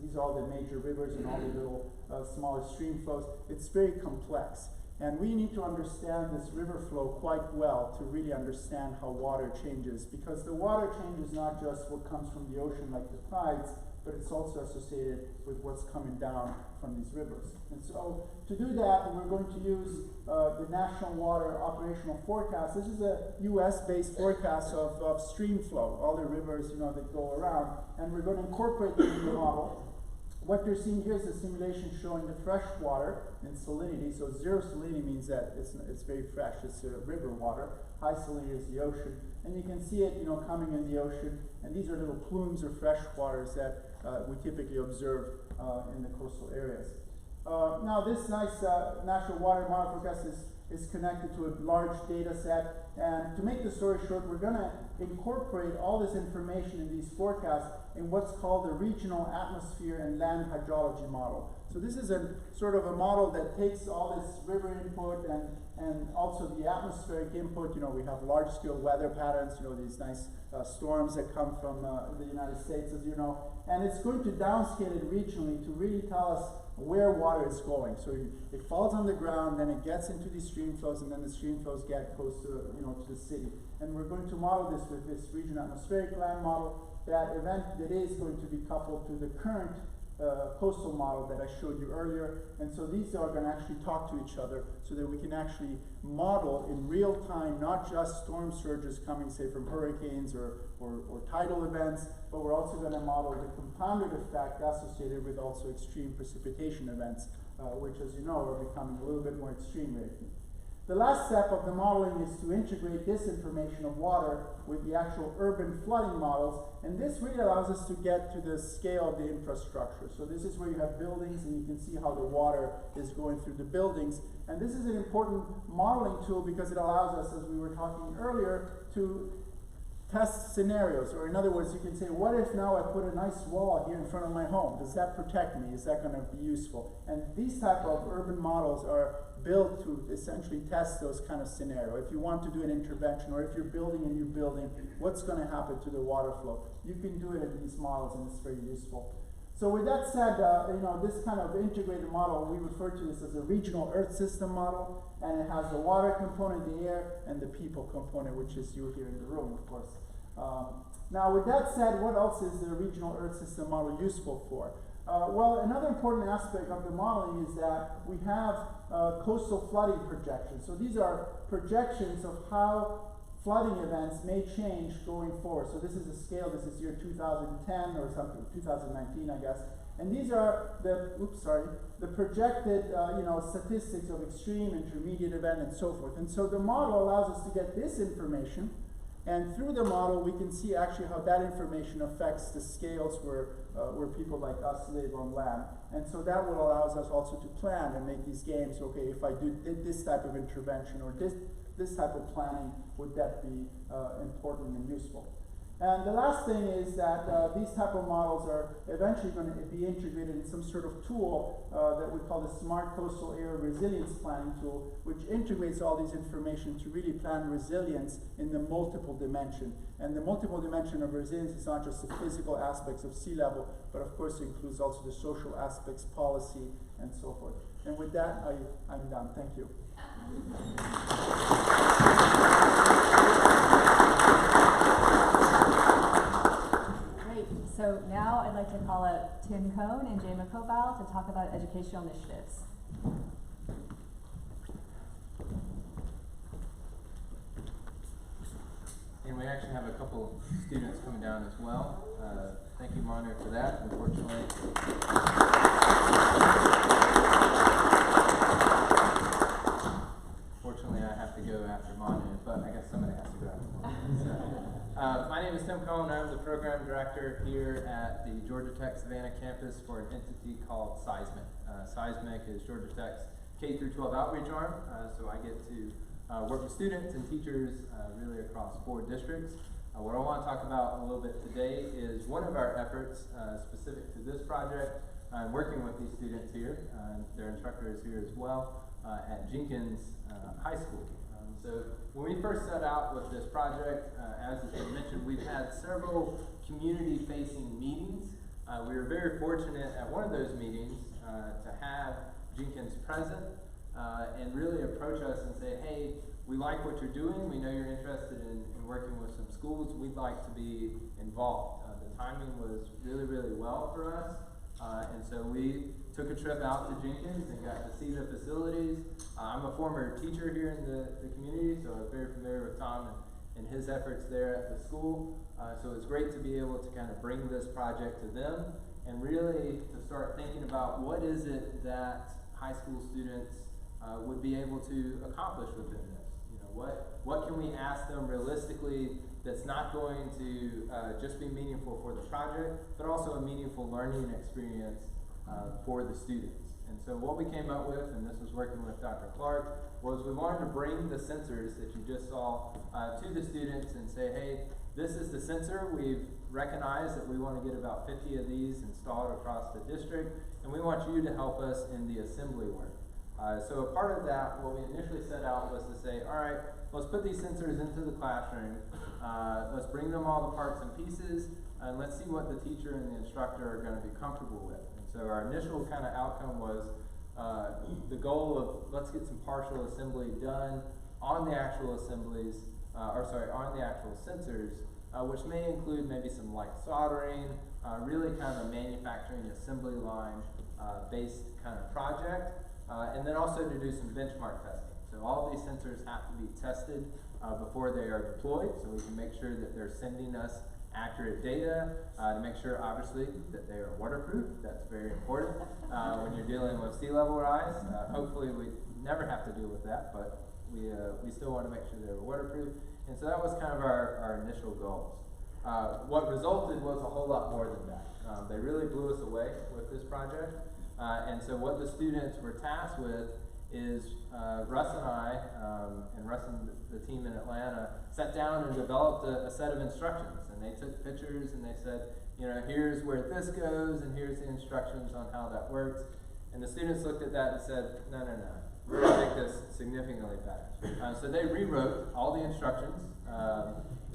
These are all the major rivers and all the little smaller stream flows. It's very complex. And we need to understand this river flow quite well to really understand how water changes, because the water change is not just what comes from the ocean like the tides, but it's also associated with what's coming down from these rivers. And so to do that, we're going to use the National Water Operational Forecast. This is a US-based forecast of stream flow, all the rivers that go around, and we're going to incorporate them in the model. What you're seeing here is a simulation showing the fresh water and salinity. So zero salinity means that it's very fresh. It's river water. High salinity is the ocean. And you can see it, coming in the ocean. And these are little plumes of fresh waters that we typically observe in the coastal areas. Now, this nice National Water Model Forecast is connected to a large data set. And to make the story short, we're going to incorporate all this information in these forecasts in what's called the Regional Atmosphere and Land Hydrology Model. So this is a sort of a model that takes all this river input and also the atmospheric input. We have large-scale weather patterns, these nice storms that come from the United States, as you know. And it's going to downscale it regionally to really tell us where water is going. So it falls on the ground, then it gets into these stream flows, and then the stream flows get close to, to the city. And we're going to model this with this regional atmospheric land model that is going to be coupled to the current coastal model that I showed you earlier. And so these are going to actually talk to each other so that we can actually model in real time, not just storm surges coming, say, from hurricanes or tidal events, but we're also going to model the compounded effect associated with also extreme precipitation events, which, as you know, are becoming a little bit more extreme lately. The last step of the modeling is to integrate this information of water with the actual urban flooding models, and this really allows us to get to the scale of the infrastructure. So this is where you have buildings, and you can see how the water is going through the buildings. And this is an important modeling tool because it allows us, as we were talking earlier, to test scenarios. Or in other words, you can say, what if now I put a nice wall here in front of my home? Does that protect me? Is that going to be useful? And these type of urban models are built to essentially test those kind of scenario. If you want to do an intervention, or if you're building a new building, what's going to happen to the water flow? You can do it in these models, and it's very useful. So with that said, this kind of integrated model, we refer to this as a regional Earth system model, and it has the water component, the air, and the people component, which is you here in the room, of course. Now, with that said, what else is the regional Earth system model useful for? Well, another important aspect of the modeling is that we have coastal flooding projections. So these are projections of how flooding events may change going forward. So this is a scale. This is year 2010 or something, 2019, I guess. And these are the projected statistics of extreme, intermediate event, and so forth. And so the model allows us to get this information And through the model, we can see actually how that information affects the scales where people like us live on land. And so that will allow us also to plan and make these games. Okay, if I did this type of intervention or this type of planning, would that be important and useful? And the last thing is that these type of models are eventually going to be integrated in some sort of tool that we call the Smart Coastal Area Resilience Planning Tool, which integrates all these information to really plan resilience in the multiple dimension. And the multiple dimension of resilience is not just the physical aspects of sea level, but of course includes also the social aspects, policy, and so forth. And with that, I'm done. Thank you. So now I'd like to call up Tim Cohn and Jay McCobal to talk about educational initiatives. And we actually have a couple students coming down as well. Thank you, Manu, for that. Unfortunately, I have to go after Manu, but I guess somebody has to go after Manu. So, my name is Tim Cohn. I'm the program director here at the Georgia Tech Savannah campus for an entity called Seismic. Seismic is Georgia Tech's K-12 outreach arm, so I get to work with students and teachers really across 4 districts. What I want to talk about a little bit today is one of our efforts specific to this project. I'm working with these students here, their instructor is here as well, at Jenkins High School. So when we first set out with this project, as has been mentioned, we've had several community-facing meetings. We were very fortunate at one of those meetings to have Jenkins present and really approach us and say, hey, we like what you're doing. We know you're interested in working with some schools. We'd like to be involved. The timing was really, really well for us. And so we took a trip out to Jenkins and got to see the facilities. I'm a former teacher here in the community, so I'm very familiar with Tom and his efforts there at the school. So it's great to be able to kind of bring this project to them and really to start thinking about what is it that high school students would be able to accomplish within this. You know, what can we ask them realistically that's not going to just be meaningful for the project, but also a meaningful learning experience for the students. And so what we came up with, and this was working with Dr. Clark, was we wanted to bring the sensors that you just saw to the students and say, hey, this is the sensor. We've recognized that we want to get about 50 of these installed across the district, and we want you to help us in the assembly work. So a part of that, what we initially set out was to say, all right, let's put these sensors into the classroom, let's bring them all the parts and pieces, and let's see what the teacher and the instructor are going to be comfortable with. And so our initial kind of outcome was the goal of let's get some partial assembly done on the actual assemblies, on the actual sensors, which may include maybe some light soldering, really kind of a manufacturing assembly line based kind of project. And then also to do some benchmark testing. So all of these sensors have to be tested before they are deployed, so we can make sure that they're sending us accurate data, to make sure obviously that they are waterproof. That's very important when you're dealing with sea level rise. Hopefully we never have to deal with that, but we still want to make sure they were waterproof. And so that was kind of our initial goals. What resulted was a whole lot more than that. They really blew us away with this project. And so what the students were tasked with is Russ and I, and Russ and the team in Atlanta, sat down and developed a set of instructions. And they took pictures and they said, you know, here's where this goes and here's the instructions on how that works. And the students looked at that and said, no, we're going to make this significantly better. So they rewrote all the instructions.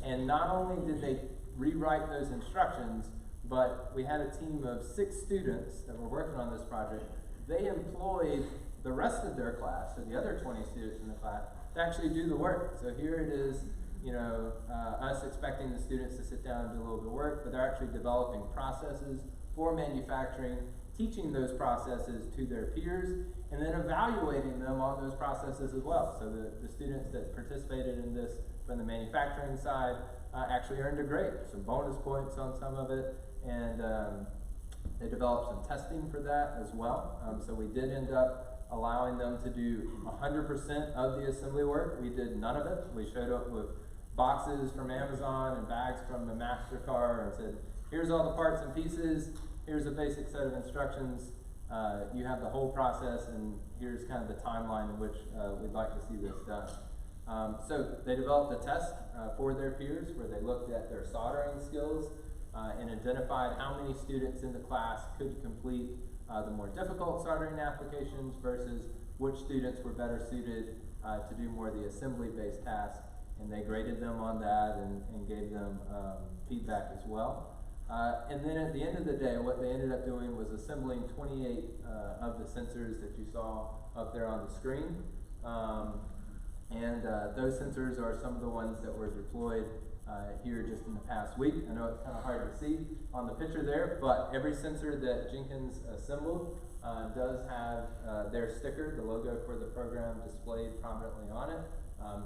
And not only did they rewrite those instructions, but we had a team of 6 students that were working on this project. They employed the rest of their class, so the other 20 students in the class, to actually do the work. So here it is, you know, us expecting the students to sit down and do a little bit of work, but they're actually developing processes for manufacturing, teaching those processes to their peers, and then evaluating them on those processes as well. So the students that participated in this from the manufacturing side actually earned a grade, some bonus points on some of it, and they developed some testing for that as well. So we did end up allowing them to do 100% of the assembly work. We did none of it. We showed up with boxes from Amazon and bags from the MasterCard and said, here's all the parts and pieces, here's a basic set of instructions, you have the whole process, and here's kind of the timeline in which we'd like to see this done. So they developed a test for their peers where they looked at their soldering skills and identified how many students in the class could complete the more difficult soldering applications versus which students were better suited to do more of the assembly-based tasks, and they graded them on that and gave them feedback as well. And then at the end of the day, what they ended up doing was assembling 28 of the sensors that you saw up there on the screen. Those sensors are some of the ones that were deployed here just in the past week. I know it's kind of hard to see on the picture there, but every sensor that Jenkins assembled does have their sticker, the logo for the program, displayed prominently on it,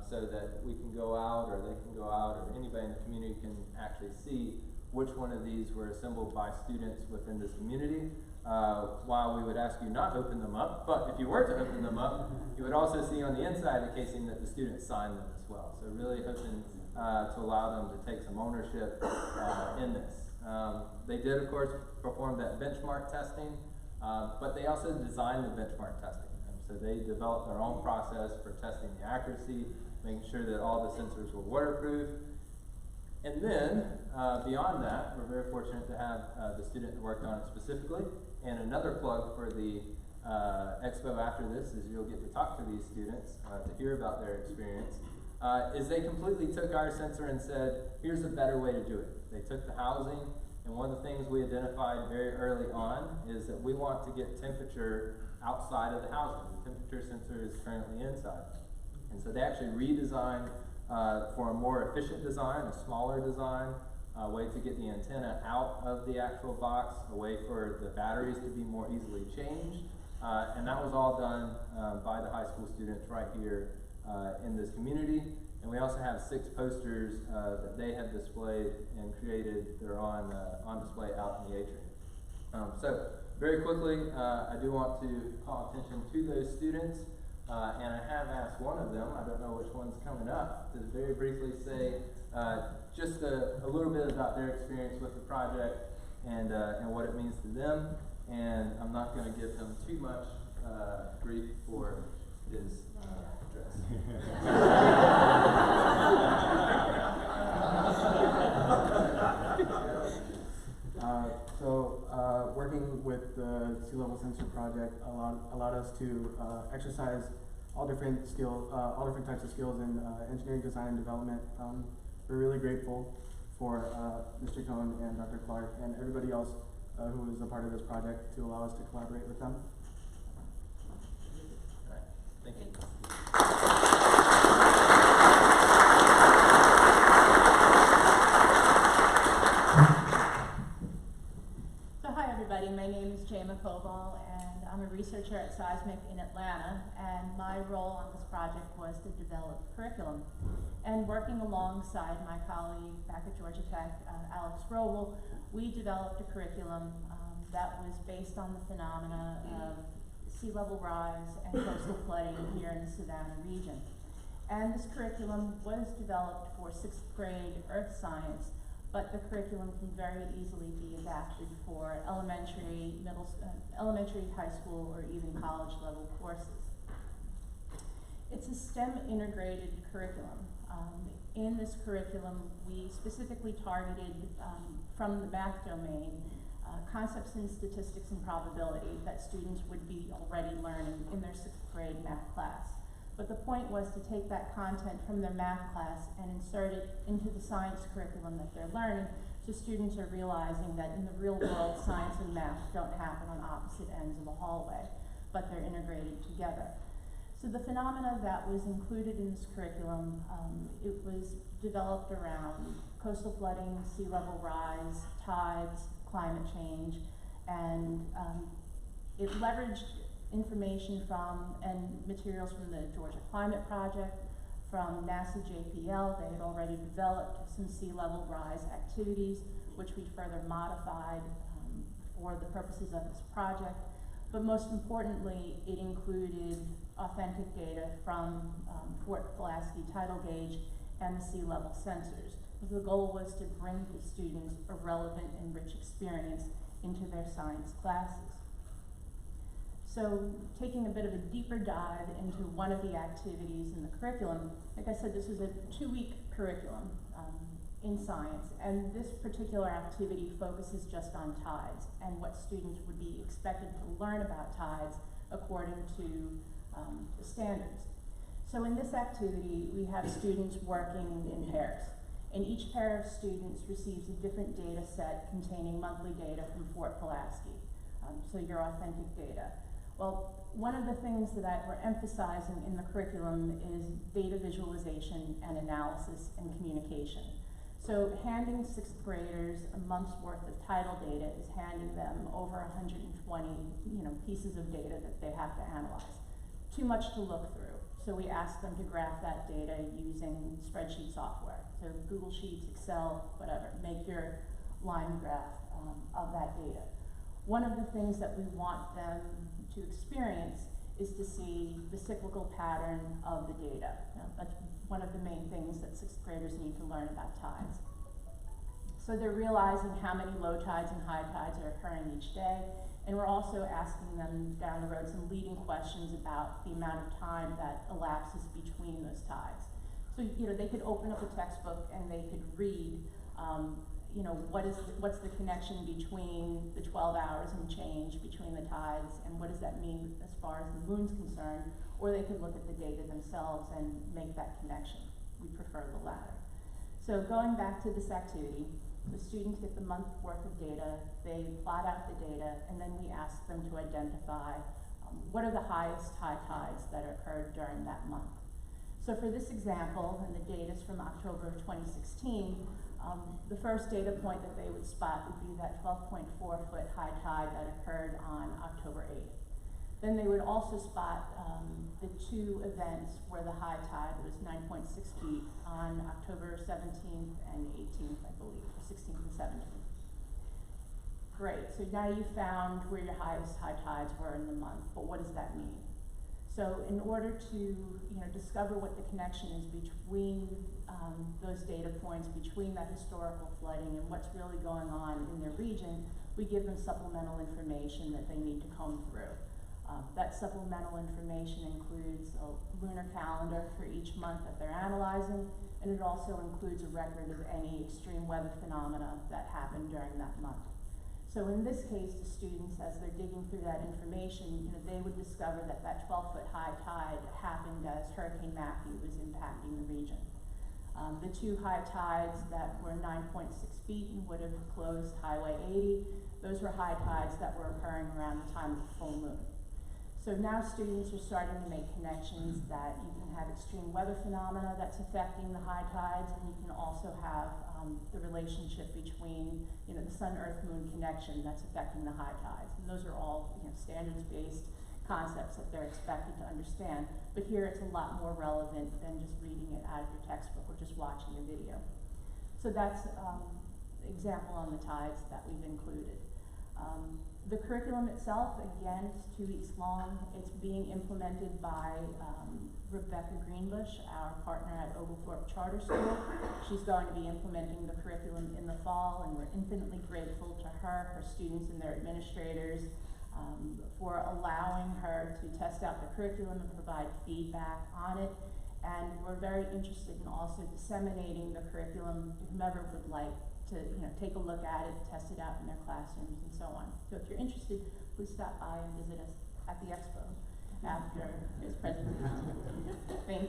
so that we can go out, or they can go out, or anybody in the community can actually see which one of these were assembled by students within this community. While we would ask you not to open them up, but if you were to open them up, you would also see on the inside of the casing that the students signed them as well. So really hoping to allow them to take some ownership in this. They did, of course, perform that benchmark testing, but they also designed the benchmark testing. So they developed their own process for testing the accuracy, making sure that all the sensors were waterproof. And then, beyond that, we're very fortunate to have the student that worked on it specifically. And another plug for the expo after this is you'll get to talk to these students to hear about their experience, is they completely took our sensor and said, here's a better way to do it. They took the housing, and one of the things we identified very early on is that we want to get temperature outside of the housing. The temperature sensor is currently inside. And so they actually redesigned for a more efficient design, a smaller design, a way to get the antenna out of the actual box, a way for the batteries to be more easily changed. And that was all done by the high school students right here in this community. And we also have 6 posters that they have displayed and created. They're on display out in the atrium. So very quickly, I do want to call attention to those students. And I have asked one of them, I don't know which one's coming up, to very briefly say just a little bit about their experience with the project and what it means to them. And I'm not going to give him too much grief for his address. Working with the Sea Level Sensor Project allowed us to exercise all different types of skills in engineering, design, and development. We're really grateful for Mr. Cohn and Dr. Clark and everybody else who was a part of this project to allow us to collaborate with them. All right. Thank you. My name is Jayma Koval, and I'm a researcher at Seismic in Atlanta, and my role on this project was to develop curriculum. And working alongside my colleague back at Georgia Tech, Alex Roble, we developed a curriculum that was based on the phenomena of sea level rise and coastal flooding here in the Savannah region. And this curriculum was developed for 6th grade earth science, but the curriculum can very easily be adapted for elementary, high school, or even college level courses. It's a STEM integrated curriculum. In this curriculum, we specifically targeted from the math domain concepts in statistics and probability that students would be already learning in their 6th grade math class. But the point was to take that content from their math class and insert it into the science curriculum that they're learning, so students are realizing that in the real world, science and math don't happen on opposite ends of a hallway, but they're integrated together. So the phenomena that was included in this curriculum, it was developed around coastal flooding, sea level rise, tides, climate change, and it leveraged information from and materials from the Georgia Climate Project, from NASA JPL. They had already developed some sea level rise activities, which we further modified for the purposes of this project. But most importantly, it included authentic data from Fort Pulaski tidal gauge and the sea level sensors. The goal was to bring the students a relevant and rich experience into their science classes. So, taking a bit of a deeper dive into one of the activities in the curriculum, like I said, this was a 2-week curriculum in science, and this particular activity focuses just on tides and what students would be expected to learn about tides according to the standards. So in this activity, we have students working in pairs, and each pair of students receives a different data set containing monthly data from Fort Pulaski, so your authentic data. Well, one of the things that we're emphasizing in the curriculum is data visualization and analysis and communication. So handing 6th graders a month's worth of tidal data is handing them over 120 pieces of data that they have to analyze. Too much to look through. So we ask them to graph that data using spreadsheet software. So Google Sheets, Excel, whatever, make your line graph of that data. One of the things that we want them to experience is to see the cyclical pattern of the data. That's one of the main things that 6th graders need to learn about tides. So they're realizing how many low tides and high tides are occurring each day, and we're also asking them down the road some leading questions about the amount of time that elapses between those tides. So they could open up a textbook and they could read what's the connection between the 12 hours and change between the tides, and what does that mean as far as the moon's concerned, or they could look at the data themselves and make that connection. We prefer the latter. So going back to this activity, the students get the month's worth of data, they plot out the data, and then we ask them to identify what are the highest high tides that occurred during that month. So for this example, and the data is from October of 2016, the first data point that they would spot would be that 12.4-foot high tide that occurred on October 8th. Then they would also spot the 2 events where the high tide was 9.6 feet on October 17th and 18th, I believe, or 16th and 17th. Great, so now you found where your highest high tides were in the month, but what does that mean? So in order to discover what the connection is between those data points, between that historical flooding and what's really going on in their region, we give them supplemental information that they need to comb through. That supplemental information includes a lunar calendar for each month that they're analyzing, and it also includes a record of any extreme weather phenomena that happened during that month. So in this case, the students, as they're digging through that information, they would discover that that 12-foot high tide happened as Hurricane Matthew was impacting the region. The 2 high tides that were 9.6 feet and would have closed Highway 80, those were high tides that were occurring around the time of the full moon. So now students are starting to make connections that you can have extreme weather phenomena that's affecting the high tides, and you can also have the relationship between the sun-earth-moon connection that's affecting the high tides. And those are all standards-based concepts that they're expected to understand. But here it's a lot more relevant than just reading it out of your textbook or just watching a video. So that's an example on the tides that we've included. The curriculum itself, again, it's 2 weeks long. It's being implemented by Rebecca Greenbush, our partner at Oglethorpe Charter School. She's going to be implementing the curriculum in the fall, and we're infinitely grateful to her, her students, and their administrators for allowing her to test out the curriculum and provide feedback on it. And we're very interested in also disseminating the curriculum to whomever would like to take a look at it, test it out in their classrooms, and so on. So if you're interested, please stop by and visit us at the expo after his presentation. Thank you.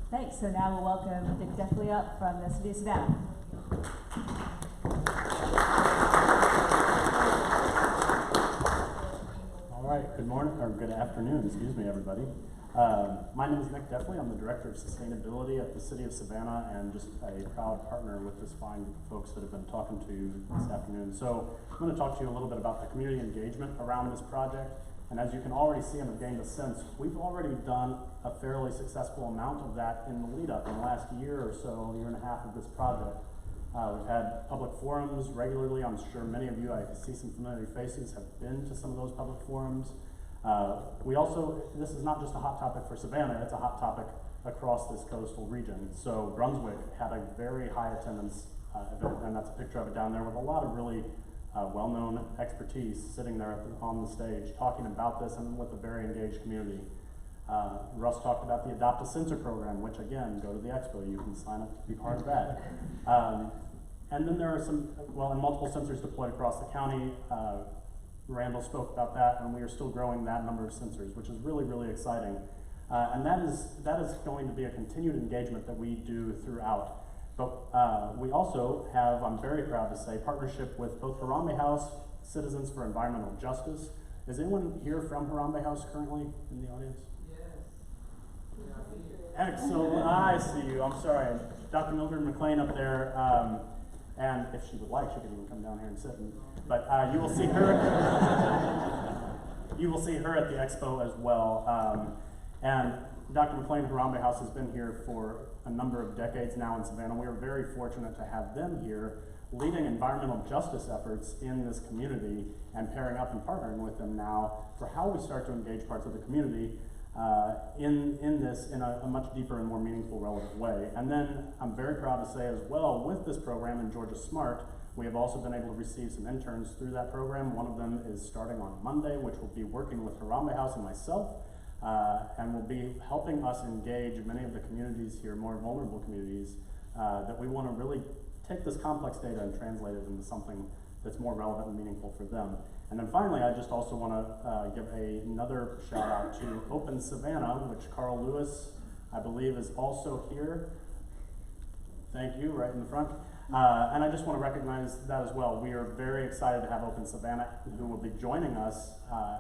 Thanks. So now we'll welcome Dick Defley up from the City of Savannah. Good morning, or good afternoon, excuse me, everybody. My name is Nick Defley. I'm the Director of Sustainability at the City of Savannah, and just a proud partner with this fine group of folks that have been talking to you this afternoon. So I'm going to talk to you a little bit about the community engagement around this project. And as you can already see and have gained a sense, we've already done a fairly successful amount of that in the lead up in the last year or so, year and a half of this project. We've had public forums regularly. I'm sure many of you, I see some familiar faces, have been to some of those public forums. We also, this is not just a hot topic for Savannah, it's a hot topic across this coastal region. So Brunswick had a very high attendance event, and that's a picture of it down there with a lot of really well-known expertise sitting there on the stage talking about this and with a very engaged community. Russ talked about the Adopt a Sensor program, which again, go to the expo, you can sign up to be part of that. And then there are some, well, and multiple sensors deployed across the county. Randall spoke about that, and we are still growing that number of sensors, which is really, really exciting. And that is going to be a continued engagement that we do throughout. But we also have, I'm very proud to say, partnership with both Harambe House, Citizens for Environmental Justice. Is anyone here from Harambe House currently in the audience? Excellent, I see you, I'm sorry. Dr. Mildred McLean up there, and if she would like, she could even come down here and sit. But you will see her. You will see her at the expo as well. And Dr. McLean Harambe House has been here for a number of decades now in Savannah. We are very fortunate to have them here leading environmental justice efforts in this community and pairing up and partnering with them now for how we start to engage parts of the community in this in a much deeper and more meaningful, relevant way. And then I'm very proud to say as well, with this program in Georgia Smart, we have also been able to receive some interns through that program. One of them is starting on Monday, which will be working with Harambe House and myself, and will be helping us engage many of the communities here, more vulnerable communities, that we want to really take this complex data and translate it into something that's more relevant and meaningful for them. And then finally, I just also want to give another shout out to Open Savannah, which Carl Lewis, I believe, is also here. Thank you, right in the front. And I just want to recognize that as well. We are very excited to have Open Savannah, who will be joining us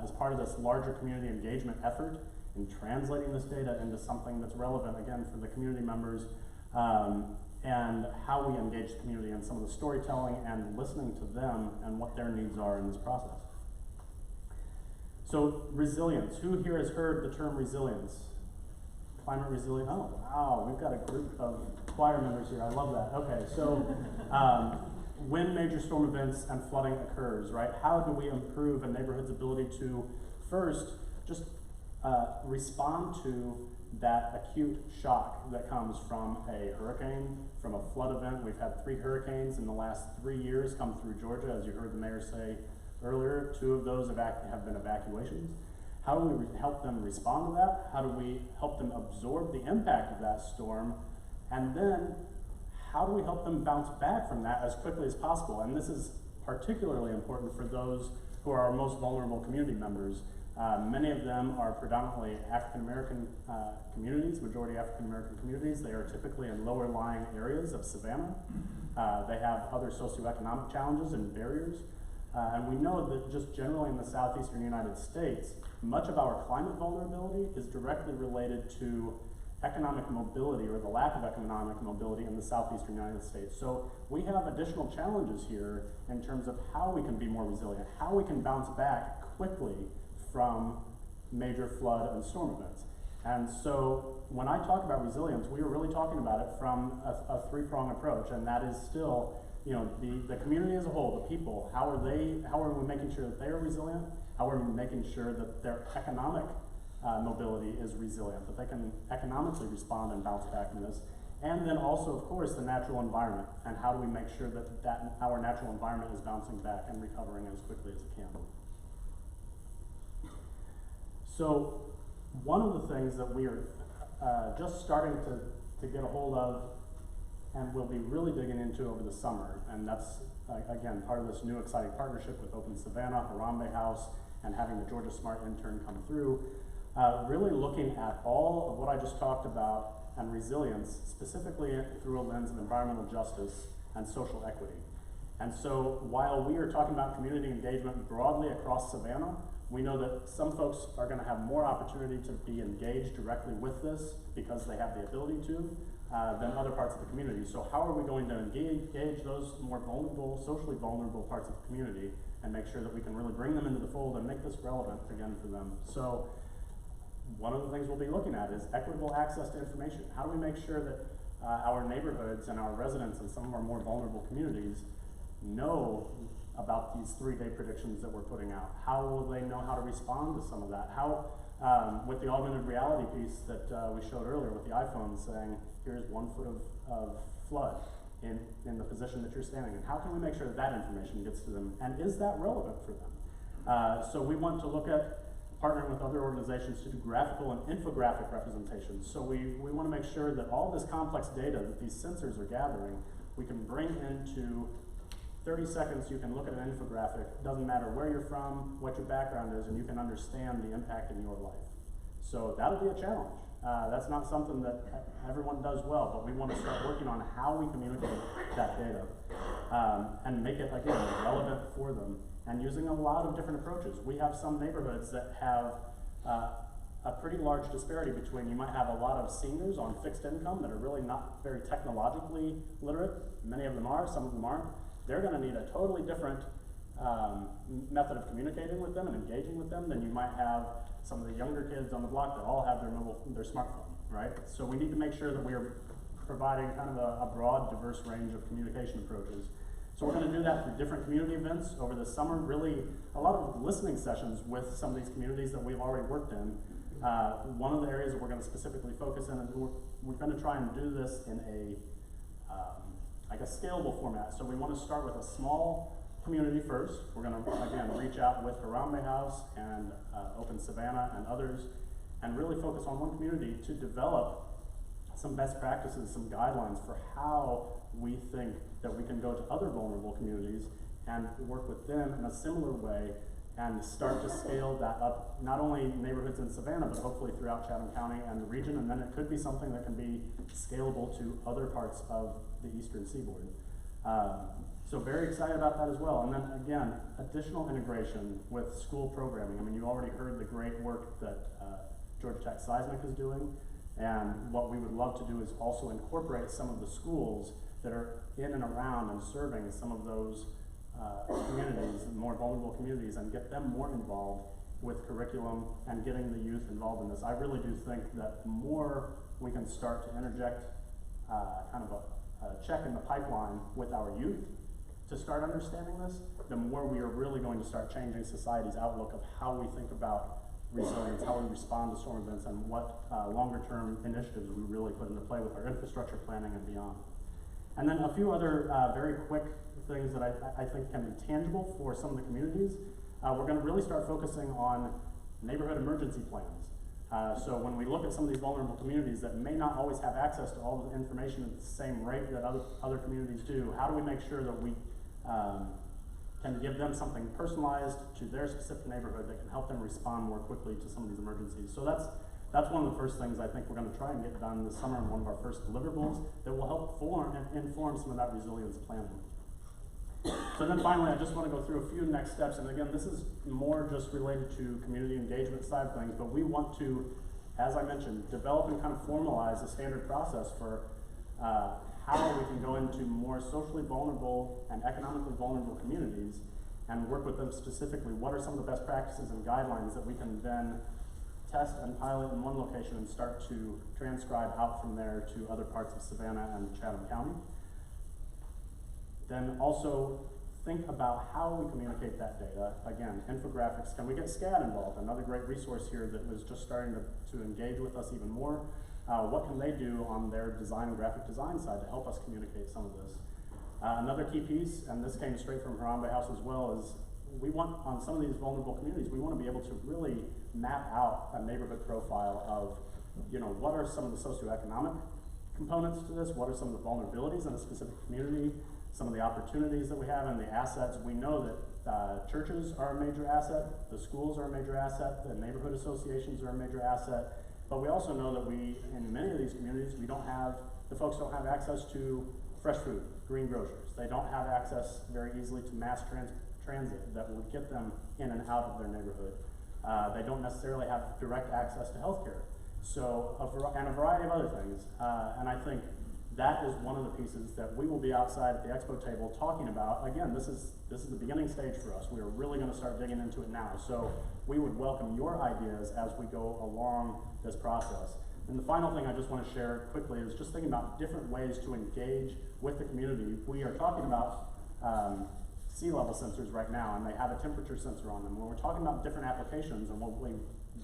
as part of this larger community engagement effort in translating this data into something that's relevant, again, for the community members, and how we engage the community in some of the storytelling and listening to them and what their needs are in this process. So resilience, who here has heard the term resilience? Climate resilience, oh wow, we've got a group of choir members here, I love that. Okay, so when major storm events and flooding occurs, right, how do we improve a neighborhood's ability to first just respond to that acute shock that comes from a hurricane, from a flood event? We've had 3 hurricanes in the last 3 years come through Georgia, as you heard the mayor say earlier. 2 of those have been evacuations. How do we help them respond to that? How do we help them absorb the impact of that storm? And then how do we help them bounce back from that as quickly as possible? And this is particularly important for those who are our most vulnerable community members. Many of them are predominantly African-American communities, majority African-American communities. They are typically in lower lying areas of Savannah. They have other socioeconomic challenges and barriers. And we know that just generally in the southeastern United States, much of our climate vulnerability is directly related to economic mobility or the lack of economic mobility in the southeastern United States. So we have additional challenges here in terms of how we can be more resilient, how we can bounce back quickly from major flood and storm events. And so when I talk about resilience, we are really talking about it from a 3-pronged approach, and that is still, you know, the community as a whole, the people, how are we making sure that they are resilient? How are we making sure that their economic mobility is resilient, that they can economically respond and bounce back from this? And then also, of course, the natural environment, and how do we make sure that our natural environment is bouncing back and recovering as quickly as it can. So one of the things that we are just starting to get a hold of and we'll be really digging into over the summer, and that's, again, part of this new exciting partnership with Open Savannah, Harambe House, and having the Georgia Smart intern come through, really looking at all of what I just talked about and resilience, specifically through a lens of environmental justice and social equity. And so while we are talking about community engagement broadly across Savannah, we know that some folks are going to have more opportunity to be engaged directly with this because they have the ability to than other parts of the community. So how are we going to engage those more vulnerable, socially vulnerable parts of the community and make sure that we can really bring them into the fold and make this relevant again for them? So one of the things we'll be looking at is equitable access to information. How do we make sure that our neighborhoods and our residents in some of our more vulnerable communities know about these 3-day predictions that we're putting out? How will they know how to respond to some of that? How, with the augmented reality piece that we showed earlier with the iPhone saying, here's 1 foot of flood in the position that you're standing in. How can we make sure that that information gets to them? And is that relevant for them? So we want to look at partnering with other organizations to do graphical and infographic representations. So we want to make sure that all this complex data that these sensors are gathering, we can bring into 30 seconds. You can look at an infographic. Doesn't matter where you're from, what your background is, and you can understand the impact in your life. So that'll be a challenge. That's not something that everyone does well, but we want to start working on how we communicate that data and make it, again, relevant for them, and using a lot of different approaches. We have some neighborhoods that have a pretty large disparity between, you might have a lot of seniors on fixed income that are really not very technologically literate. Many of them are, some of them aren't. They're going to need a totally different method of communicating with them and engaging with them than you might have some of the younger kids on the block that all have their smartphone, right? So we need to make sure that we are providing kind of a broad, diverse range of communication approaches. So we're going to do that through different community events over the summer, really a lot of listening sessions with some of these communities that we've already worked in. One of the areas that we're going to specifically focus in, and we're going to try and do this in a like a scalable format. So we want to start with a small community first. We're going to, again, reach out with Harambe House and Open Savannah and others, and really focus on one community to develop some best practices, some guidelines for how we think that we can go to other vulnerable communities and work with them in a similar way and start to scale that up, not only neighborhoods in Savannah, but hopefully throughout Chatham County and the region, and then it could be something that can be scalable to other parts of the eastern seaboard. So very excited about that as well. And then again, additional integration with school programming. I mean, you already heard the great work that Georgia Tech Seismic is doing, and what we would love to do is also incorporate some of the schools that are in and around and serving some of those communities, more vulnerable communities, and get them more involved with curriculum and getting the youth involved in this. I really do think that the more we can start to interject kind of a check in the pipeline with our youth to start understanding this, the more we are really going to start changing society's outlook of how we think about resilience, how we respond to storm events, and what longer-term initiatives we really put into play with our infrastructure planning and beyond. And then a few other very quick things that I think can be tangible for some of the communities. We're going to really start focusing on neighborhood emergency plans. So when we look at some of these vulnerable communities that may not always have access to all the information at the same rate that other communities do, how do we make sure that we can give them something personalized to their specific neighborhood that can help them respond more quickly to some of these emergencies? So that's one of the first things I think we're going to try and get done this summer in one of our first deliverables that will help inform some of that resilience planning. So then finally, I just want to go through a few next steps, and again, this is more just related to community engagement side of things, but we want to, as I mentioned, develop and kind of formalize a standard process for how we can go into more socially vulnerable and economically vulnerable communities and work with them specifically. What are some of the best practices and guidelines that we can then test and pilot in one location and start to transcribe out from there to other parts of Savannah and Chatham County? Then also think about how we communicate that data. Again, infographics. Can we get SCAD involved? Another great resource here that was just starting to engage with us even more. What can they do on their design and graphic design side to help us communicate some of this? Another key piece, and this came straight from Harambe House as well, is we want, on some of these vulnerable communities, we want to be able to really map out a neighborhood profile of, what are some of the socioeconomic components to this? What are some of the vulnerabilities in a specific community? Some of the opportunities that we have and the assets. We know that churches are a major asset, the schools are a major asset, the neighborhood associations are a major asset, but we also know that in many of these communities, the folks don't have access to fresh food, green groceries. They don't have access very easily to mass transit that will get them in and out of their neighborhood. They don't necessarily have direct access to healthcare. So, and a variety of other things. And I think that is one of the pieces that we will be outside at the expo table talking about. Again, this is the beginning stage for us. We are really going to start digging into it now. So we would welcome your ideas as we go along this process. And the final thing I just want to share quickly is just thinking about different ways to engage with the community. We are talking about sea level sensors right now, and they have a temperature sensor on them. When we're talking about different applications, and what we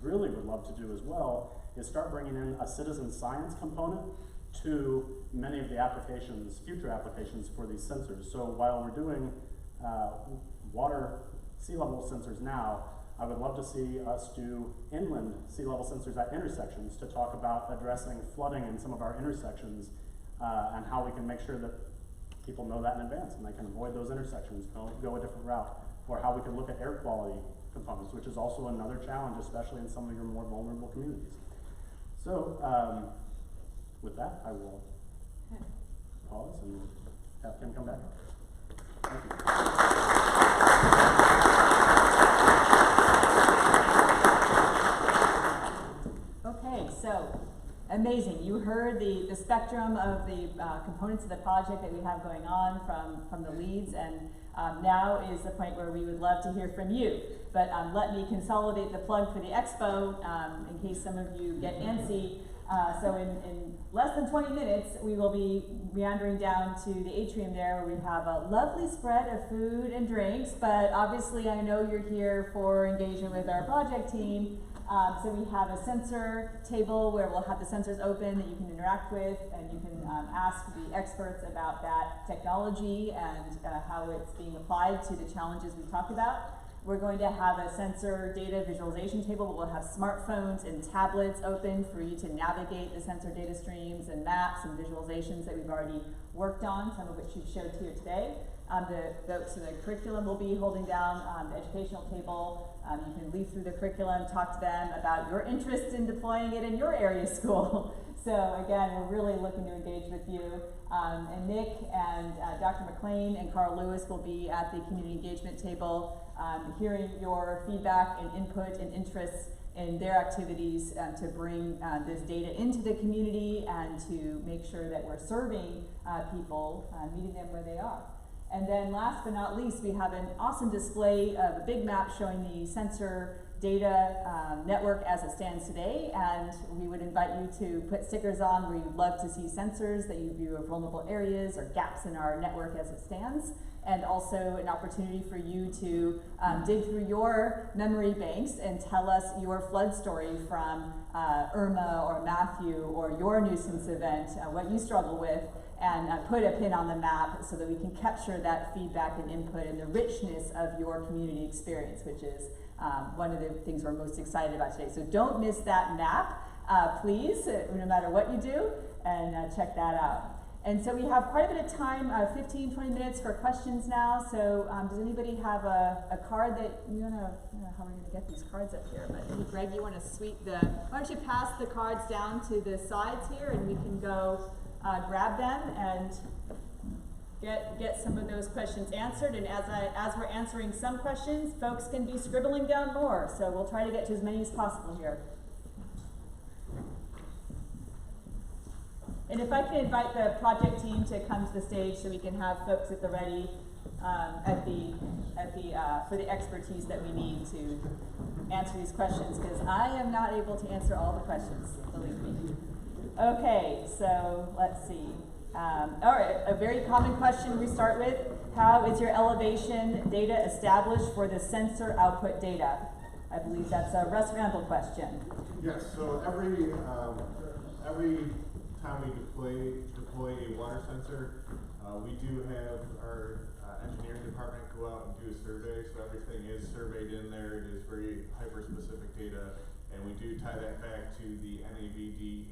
really would love to do as well is start bringing in a citizen science component to many of the applications, future applications for these sensors. So while we're doing water sea level sensors now, I would love to see us do inland sea level sensors at intersections to talk about addressing flooding in some of our intersections and how we can make sure that people know that in advance and they can avoid those intersections, go a different route, or how we can look at air quality components, which is also another challenge, especially in some of your more vulnerable communities. So with that, I will pause and have Kim come back. Thank you. Okay, so amazing. You heard the spectrum of the components of the project that we have going on from the leads, and now is the point where we would love to hear from you. But let me consolidate the plug for the expo in case some of you get antsy. So in less than 20 minutes, we will be meandering down to the atrium there where we have a lovely spread of food and drinks, but obviously I know you're here for engagement with our project team. So we have a sensor table where we'll have the sensors open that you can interact with, and you can ask the experts about that technology and how it's being applied to the challenges we talked about. We're going to have a sensor data visualization table where we'll have smartphones and tablets open for you to navigate the sensor data streams and maps and visualizations that we've already worked on, some of which you've showed here today. So the curriculum will be holding down the educational table. You can leaf through the curriculum, talk to them about your interest in deploying it in your area school. So again, we're really looking to engage with you. And Nick and Dr. McLean and Carl Lewis will be at the community engagement table, hearing your feedback and input and interests in their activities to bring this data into the community and to make sure that we're serving people, meeting them where they are. And then last but not least, we have an awesome display of a big map showing the sensor data network as it stands today, and we would invite you to put stickers on where you'd love to see sensors that you view are vulnerable areas or gaps in our network as it stands, and also an opportunity for you to dig through your memory banks and tell us your flood story from Irma or Matthew or your nuisance event, what you struggle with, and put a pin on the map so that we can capture that feedback and input and the richness of your community experience, which is one of the things we're most excited about today. So don't miss that map, please, no matter what you do, and check that out. And so we have quite a bit of time, 15, 20 minutes for questions now. So does anybody have a card that you want to, I don't know how we're going to get these cards up here, but maybe Greg, you want to sweep why don't you pass the cards down to the sides here and we can go grab them and get some of those questions answered. And as we're answering some questions, folks can be scribbling down more. So we'll try to get to as many as possible here. And if I can invite the project team to come to the stage so we can have folks at the ready for the expertise that we need to answer these questions, because I am not able to answer all the questions, believe me. Okay, so let's see. All right, a very common question we start with: how is your elevation data established for the sensor output data? I believe that's a Russ Randall question. Yes, so every time we deploy a water sensor, we do have our engineering department go out and do a survey, so everything is surveyed in there. It is very hyper-specific data, and we do tie that back to the NAVD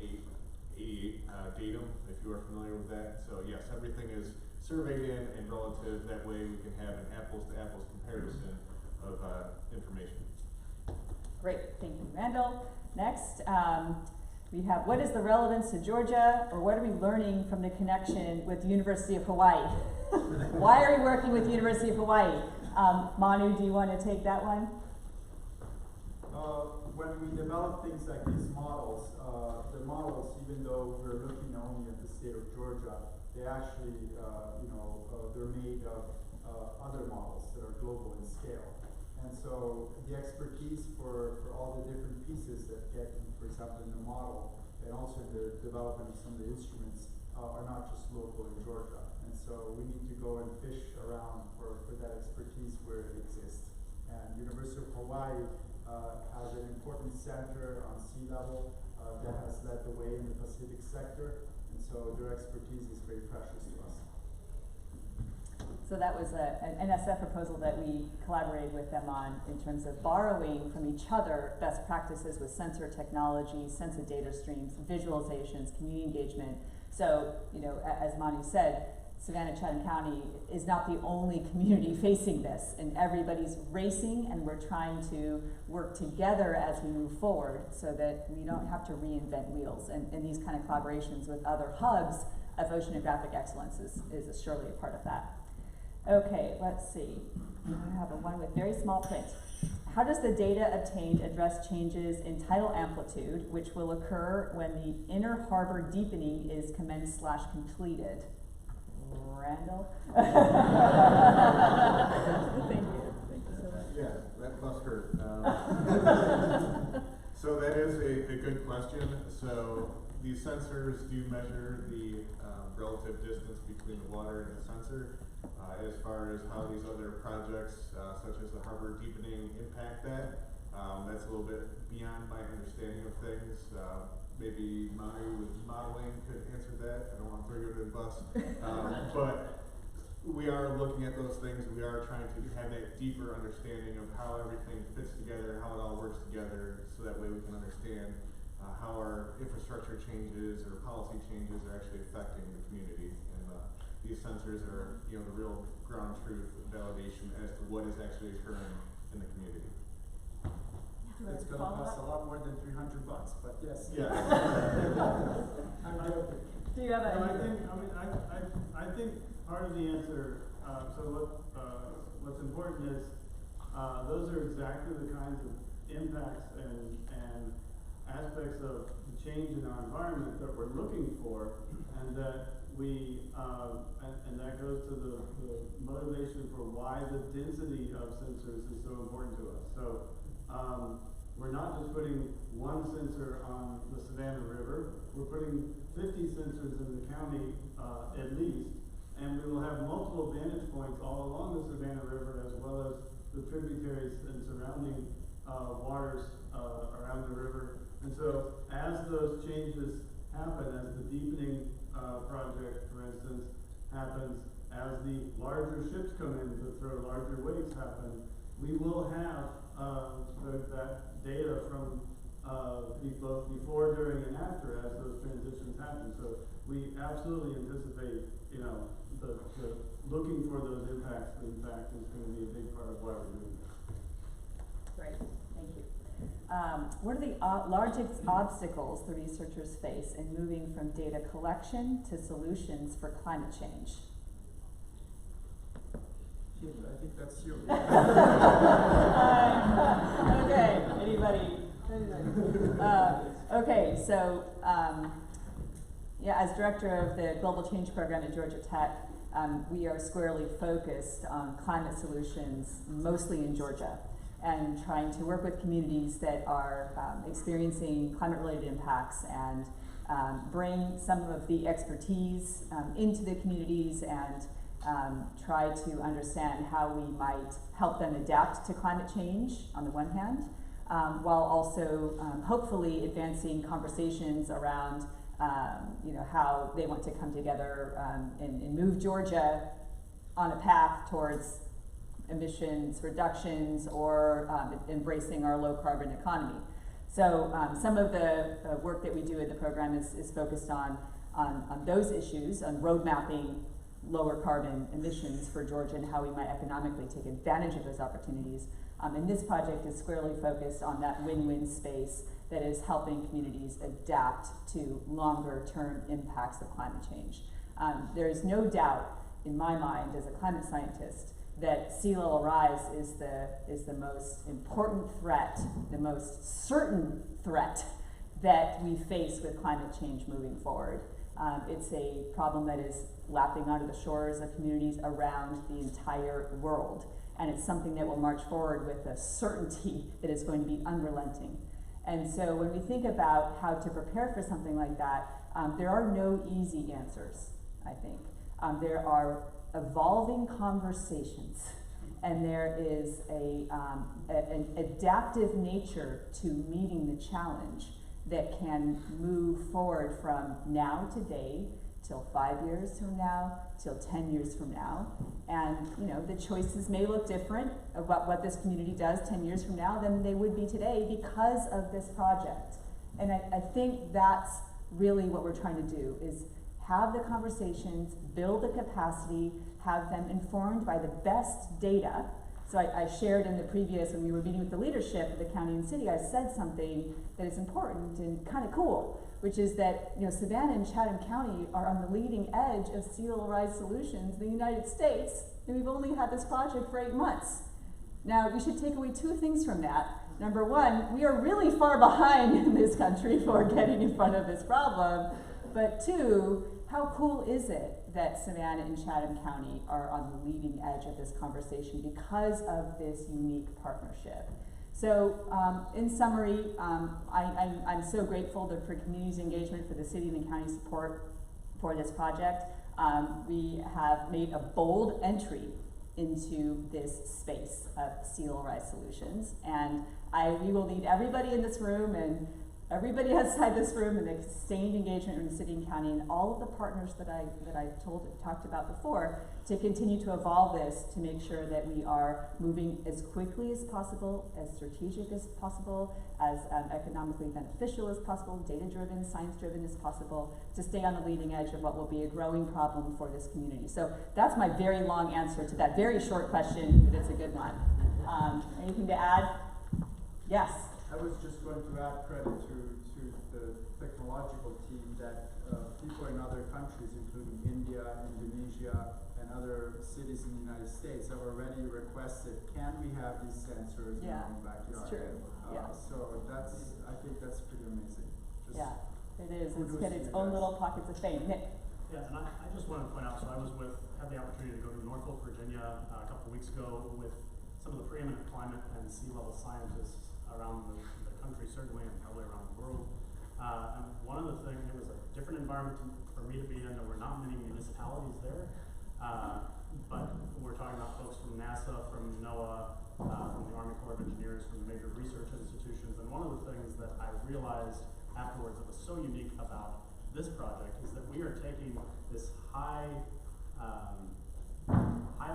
88 datum, if you are familiar with that. So yes, everything is surveyed in and relative. That way we can have an apples-to-apples comparison of information. Great, thank you, Randall. Next, we have, what is the relevance to Georgia, or what are we learning from the connection with the University of Hawaii? Why are we working with the University of Hawaii? Manu, do you want to take that one? When we develop things like these models, the models, even though we're looking only at the state of Georgia, they actually, they're made of other models that are global in scale. And so the expertise for all the different pieces that get, for example, in the model, and also the development of some of the instruments are not just local in Georgia. And so we need to go and fish around for that expertise where it exists. And University of Hawaii has an important center on sea level that has led the way in the Pacific sector, and so their expertise is very precious to us. So that was an NSF proposal that we collaborated with them on in terms of borrowing from each other best practices with sensor technology, sensor data streams, visualizations, community engagement. So, you know, as Manu said, Savannah, Chatham County is not the only community facing this, and everybody's racing, and we're trying to work together as we move forward so that we don't have to reinvent wheels. And these kind of collaborations with other hubs of oceanographic excellence is surely a part of that. Okay, let's see. I have one with very small print. How does the data obtained address changes in tidal amplitude, which will occur when the inner harbor deepening is commenced/completed? Randall? Thank you. Thank you so much. Yeah, that must hurt. So that is a good question. So these sensors do measure the relative distance between the water and the sensor. As far as how these other projects, such as the harbor deepening, impact that, that's a little bit beyond my understanding of things. Maybe Manu with modeling could answer that. I don't want to throw you under the bus. But we are looking at those things. We are trying to have that deeper understanding of how everything fits together, how it all works together, so that way we can understand how our infrastructure changes or policy changes are actually affecting the community. And these sensors are, you know, the real ground truth validation as to what is actually occurring in the community. It's going to cost a lot more than $300, but yes. Yeah. I'm joking. Do you have a? I think part of the answer. What's important is those are exactly the kinds of impacts and aspects of the change in our environment that we're looking for, and that we and that goes to the motivation for why the density of sensors is so important to us. So we're not just putting one sensor on the Savannah River, we're putting 50 sensors in the county at least, and we will have multiple vantage points all along the Savannah River, as well as the tributaries and surrounding waters around the river. And so as those changes happen, as the deepening project, for instance, happens, as the larger ships come in to throw larger weights happen, we will have that data from both before, during, and after as those transitions happen. So we absolutely anticipate, you know, the looking for those impacts, in fact, is going to be a big part of why we're doing this. Great, thank you. What are the largest obstacles the researchers face in moving from data collection to solutions for climate change? I think that's you. Okay, anybody? Okay, so yeah, as director of the Global Change Program at Georgia Tech, we are squarely focused on climate solutions, mostly in Georgia, and trying to work with communities that are experiencing climate-related impacts and bring some of the expertise into the communities and try to understand how we might help them adapt to climate change on the one hand, while also hopefully advancing conversations around you know, how they want to come together and move Georgia on a path towards emissions reductions or embracing our low carbon economy. So some of the work that we do in the program is focused on those issues, on road mapping lower carbon emissions for Georgia and how we might economically take advantage of those opportunities. And this project is squarely focused on that win-win space that is helping communities adapt to longer term impacts of climate change. There is no doubt in my mind as a climate scientist that sea level rise is the most important threat, the most certain threat that we face with climate change moving forward. It's a problem that is lapping onto the shores of communities around the entire world. And it's something that will march forward with a certainty that is going to be unrelenting. And so when we think about how to prepare for something like that, there are no easy answers, I think. There are evolving conversations, and there is an adaptive nature to meeting the challenge that can move forward from now today till 5 years from now, till 10 years from now. And you know, the choices may look different about what this community does 10 years from now than they would be today because of this project. And I think that's really what we're trying to do, is have the conversations, build the capacity, have them informed by the best data. So I shared in the previous, when we were meeting with the leadership of the county and city, I said something that is important and kind of cool, which is that, you know, Savannah and Chatham County are on the leading edge of sea level rise solutions in the United States, and we've only had this project for 8 months. Now, we should take away 2 things from that. Number one, we are really far behind in this country for getting in front of this problem. But 2, how cool is it that Savannah and Chatham County are on the leading edge of this conversation because of this unique partnership? So in summary, I'm so grateful for community's engagement, for the city and the county support for this project. We have made a bold entry into this space of sea level rise solutions, and we will need everybody in this room and everybody outside this room and the sustained engagement in the city and county and all of the partners that I talked about before to continue to evolve this, to make sure that we are moving as quickly as possible, as strategic as possible, as economically beneficial as possible, data-driven, science-driven as possible, to stay on the leading edge of what will be a growing problem for this community. So that's my very long answer to that very short question, but it's a good one. Anything to add? Yes. I was just going to add credit to the technological team that people in other countries, including India, Indonesia, and other cities in the United States, have already requested, can we have these sensors in our own backyard? It's true. So I think that's pretty amazing. It is. It's got its own little pockets of fame. Nick. Yeah, and I just wanted to point out, so I had the opportunity to go to Norfolk, Virginia a couple weeks ago with some of the preeminent climate and sea level scientists around the country, certainly, and probably around the world. And one of the things, it was a different environment for me to be in. There were not many municipalities there, but we're talking about folks from NASA, from NOAA, from the Army Corps of Engineers, from the major research institutions. And one of the things that I realized afterwards that was so unique about this project is that we are taking this highly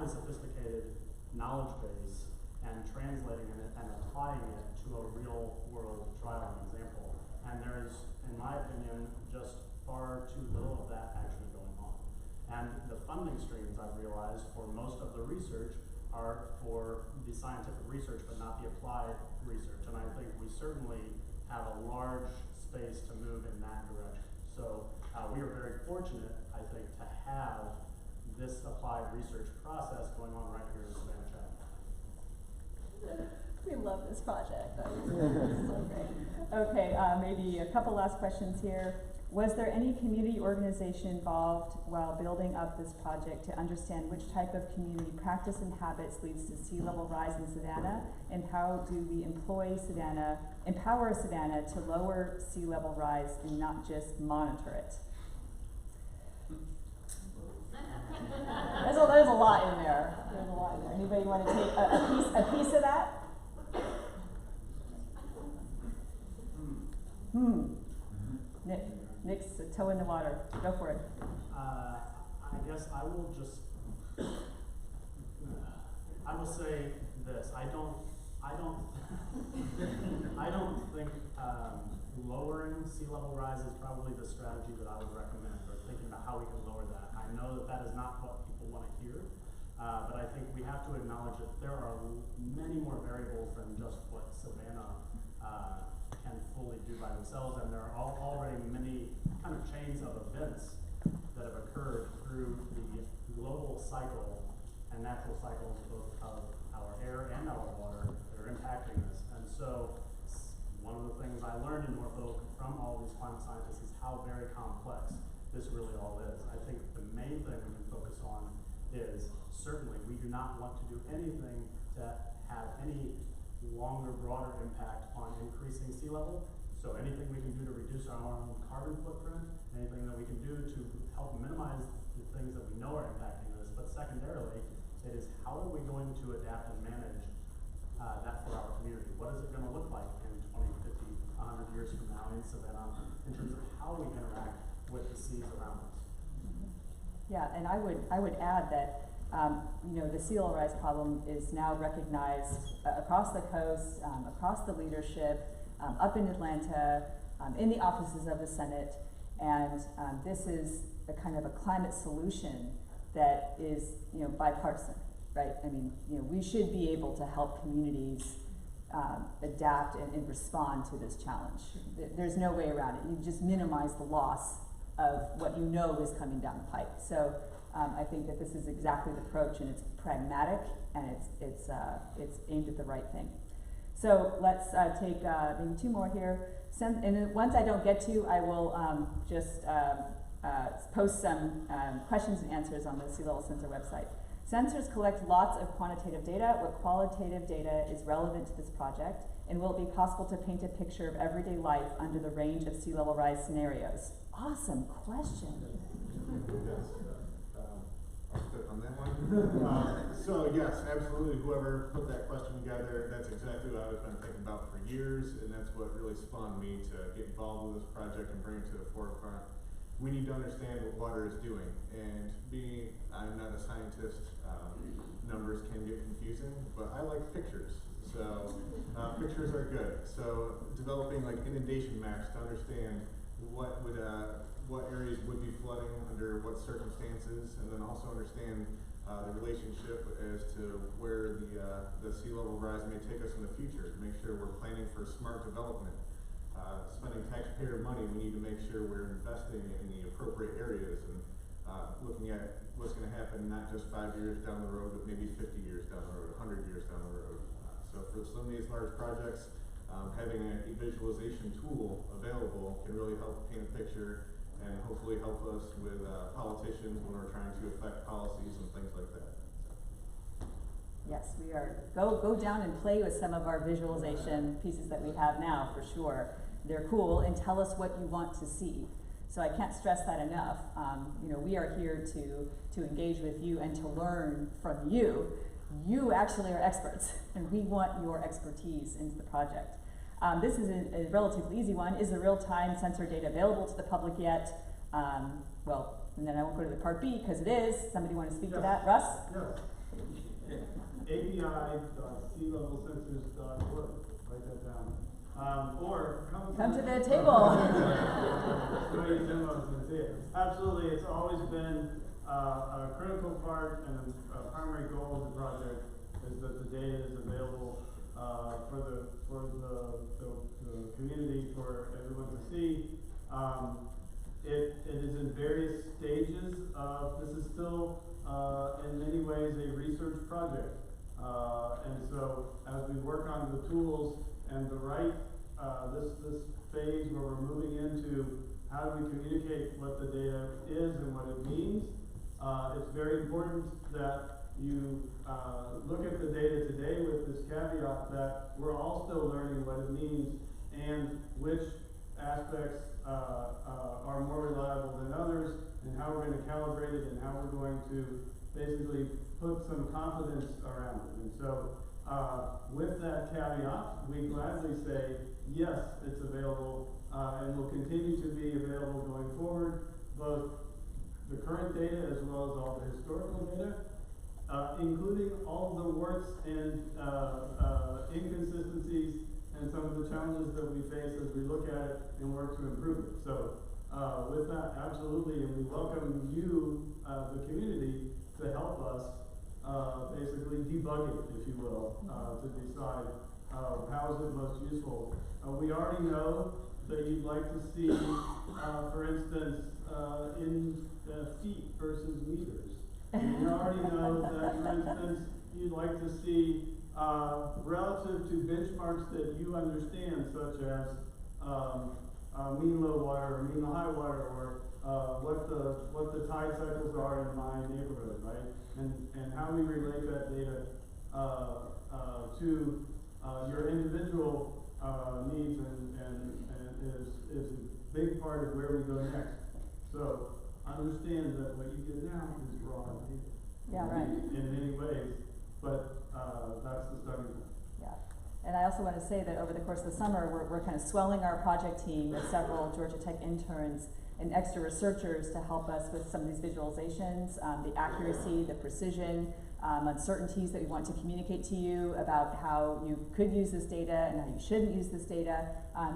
sophisticated knowledge base and translating it and applying it to a real world trial and example. And there's, in my opinion, just far too little of that actually going on. And the funding streams, I've realized, for most of the research are for the scientific research, but not the applied research. And I think we certainly have a large space to move in that direction. So we are very fortunate, I think, to have this applied research process going on right here in Savannah, Chatham. We love this project. That is so great. Okay, maybe a couple last questions here. Was there any community organization involved while building up this project to understand which type of community practice and habits leads to sea level rise in Savannah, and how do we empower Savannah to lower sea level rise and not just monitor it? There's a lot in there. There's a lot in there. Anybody want to take a piece of that? Nick's a toe in the water. Go for it. I guess I will just, I will say this. I don't think lowering sea level rise is probably the strategy that I would recommend, or thinking about how we can lower that. I know that is not what people want to hear, but I think we have to acknowledge that there are many more variables than just what Savannah can fully do by themselves, and there are already many kind of chains of events that have occurred through the global cycle and natural cycles both of our air and our water that are impacting this. And so one of the things I learned in Norfolk from all these climate scientists is how very complex this really all is. I think the main thing we can focus on is certainly we do not want to do anything to have any longer, broader impact on increasing sea level. So anything we can do to reduce our own carbon footprint, anything that we can do to help minimize the things that we know are impacting this, but secondarily, it is how are we going to adapt and manage that for our community? What is it going to look like in 20, 50, 100 years from now in Savannah in terms of how we interact with the seas around us? Yeah, and I would add that you know, the sea level rise problem is now recognized across the coast, across the leadership, up in Atlanta, in the offices of the Senate, and this is a kind of a climate solution that is, you know, bipartisan, right? I mean, you know, we should be able to help communities adapt and respond to this challenge. There's no way around it. You just minimize the loss of what you know is coming down the pipe. So I think that this is exactly the approach, and it's pragmatic, and it's aimed at the right thing. So let's take maybe two more here. And then once I don't get to, I will just post some questions and answers on the Sea Level Sensor website. Sensors collect lots of quantitative data. What qualitative data is relevant to this project? And will it be possible to paint a picture of everyday life under the range of sea level rise scenarios? Awesome question. I'll stick on that one. So yes, absolutely, whoever put that question together, that's exactly what I've been thinking about for years, and that's what really spawned me to get involved with this project and bring it to the forefront. We need to understand what water is doing, and I'm not a scientist, numbers can get confusing, but I like pictures, so pictures are good. So developing like inundation maps to understand what areas would be flooding under what circumstances, and then also understand the relationship as to where the sea level rise may take us in the future, to make sure we're planning for smart development. Spending taxpayer money, we need to make sure we're investing in the appropriate areas and looking at what's going to happen not just 5 years down the road, but maybe 50 years down the road, 100 years down the road. So for some of these large projects, having a visualization tool available can really help paint a picture and hopefully help us with politicians when we're trying to affect policies and things like that. Yes, we are. Go down and play with some of our visualization pieces that we have now, for sure. They're cool, and tell us what you want to see. So I can't stress that enough. You know, we are here to engage with you and to learn from you. You actually are experts, and we want your expertise into the project. This is a relatively easy one. Is the real-time sensor data available to the public yet? Well, and then I won't go to the part B because it is. Somebody want to speak to that? Russ? Yes. API.sealevelsensors.org. Write that down. Or come to the table. Show you demos and see it. Absolutely, it's always been a critical part and a primary goal of the project is that the data is available for the community, for everyone to see. It is in various stages. This is still in many ways a research project. And so as we work on the tools and the right, this phase where we're moving into how do we communicate what the data is and what it means, it's very important that you look at the data today with this caveat that we're all still learning what it means and which aspects are more reliable than others, and how we're going to calibrate it, and how we're going to basically put some confidence around it. And so with that caveat, we gladly say, yes, it's available and will continue to be available going forward, both the current data as well as all the historical data, including all the warts and inconsistencies and some of the challenges that we face as we look at it and work to improve it. So with that, absolutely, and we welcome you, the community, to help us basically debug it, if you will, to decide how is it most useful. We already know that you'd like to see, for instance, in feet versus meters. We already know that, for instance, you'd like to see relative to benchmarks that you understand, such as mean low water or mean high water, or what the tide cycles are in my neighborhood, right? And how we relate that data to your individual needs and is a big part of where we go next. So understand that what you did now is wrong. Yeah, right. In many ways, but that's the starting point. Yeah. And I also want to say that over the course of the summer, we're kind of swelling our project team with several Georgia Tech interns and extra researchers to help us with some of these visualizations, the accuracy, the precision, uncertainties that we want to communicate to you about how you could use this data and how you shouldn't use this data.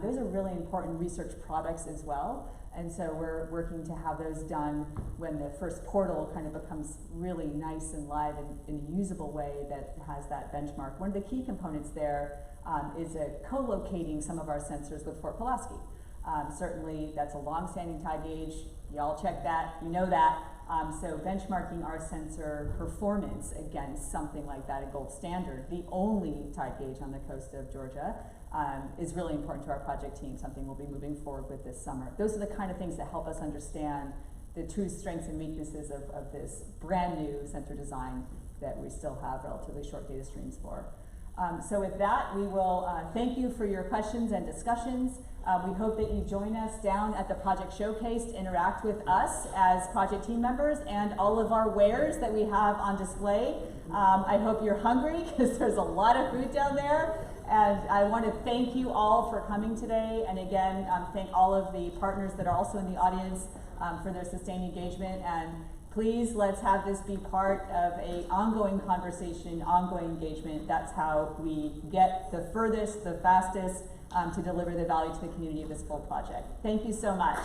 Those are really important research products as well. And so we're working to have those done when the first portal kind of becomes really nice and live in a usable way that has that benchmark. One of the key components there is co-locating some of our sensors with Fort Pulaski. Certainly that's a long-standing tide gauge. You all check that, you know that. So benchmarking our sensor performance against something like that, a gold standard, the only tide gauge on the coast of Georgia, is really important to our project team, something we'll be moving forward with this summer. Those are the kind of things that help us understand the true strengths and weaknesses of this brand new sensor design that we still have relatively short data streams for. So with that, we will thank you for your questions and discussions. We hope that you join us down at the Project Showcase to interact with us as project team members and all of our wares that we have on display. I hope you're hungry because there's a lot of food down there. And I want to thank you all for coming today. And again, thank all of the partners that are also in the audience for their sustained engagement. And please, let's have this be part of an ongoing conversation, ongoing engagement. That's how we get the furthest, the fastest to deliver the value to the community of this full project. Thank you so much.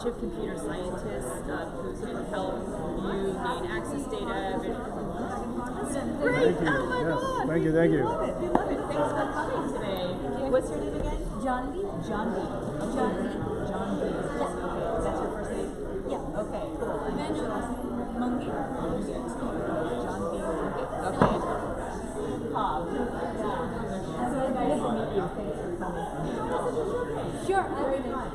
Of computer scientists who can help you gain access data. Great! Oh my God! Thank you, thank you. We love it, we love it. Thanks for coming today. What's your name again? John B. John B. John B. John B. Yes. Okay, that's your first name? Yeah. Okay, cool. And then your last name? Mungi. John B. Mungi. Okay. Cobb. So nice to meet you. Thanks for coming. Sure, every time.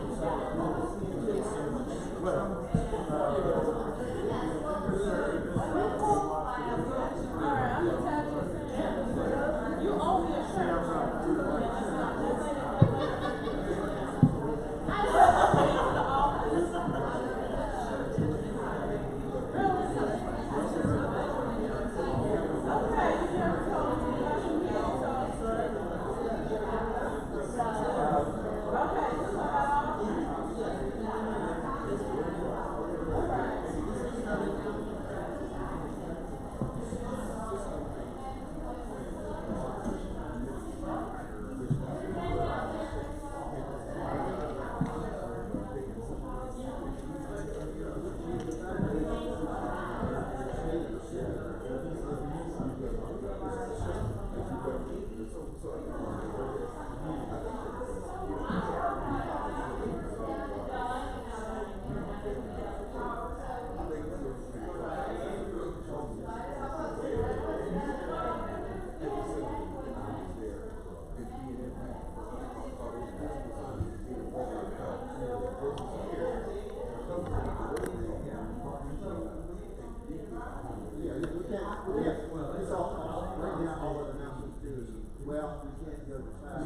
Yeah, we can't, well, it's all, right now, all the announcements do is, well, we can't go to class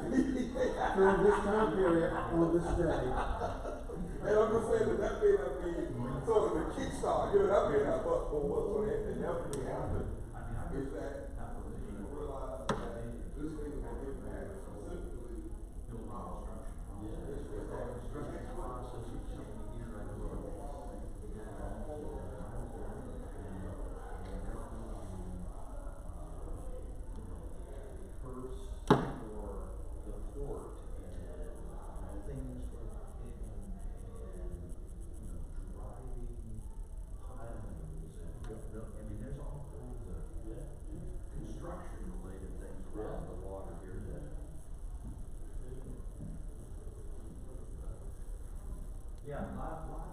during this time period on this day. And I'm just saying that may not be sort of the kickstart, you know, that may not, but what's going to inevitably happen is that people realize that this thing is going to impact specifically the model Yeah, a lot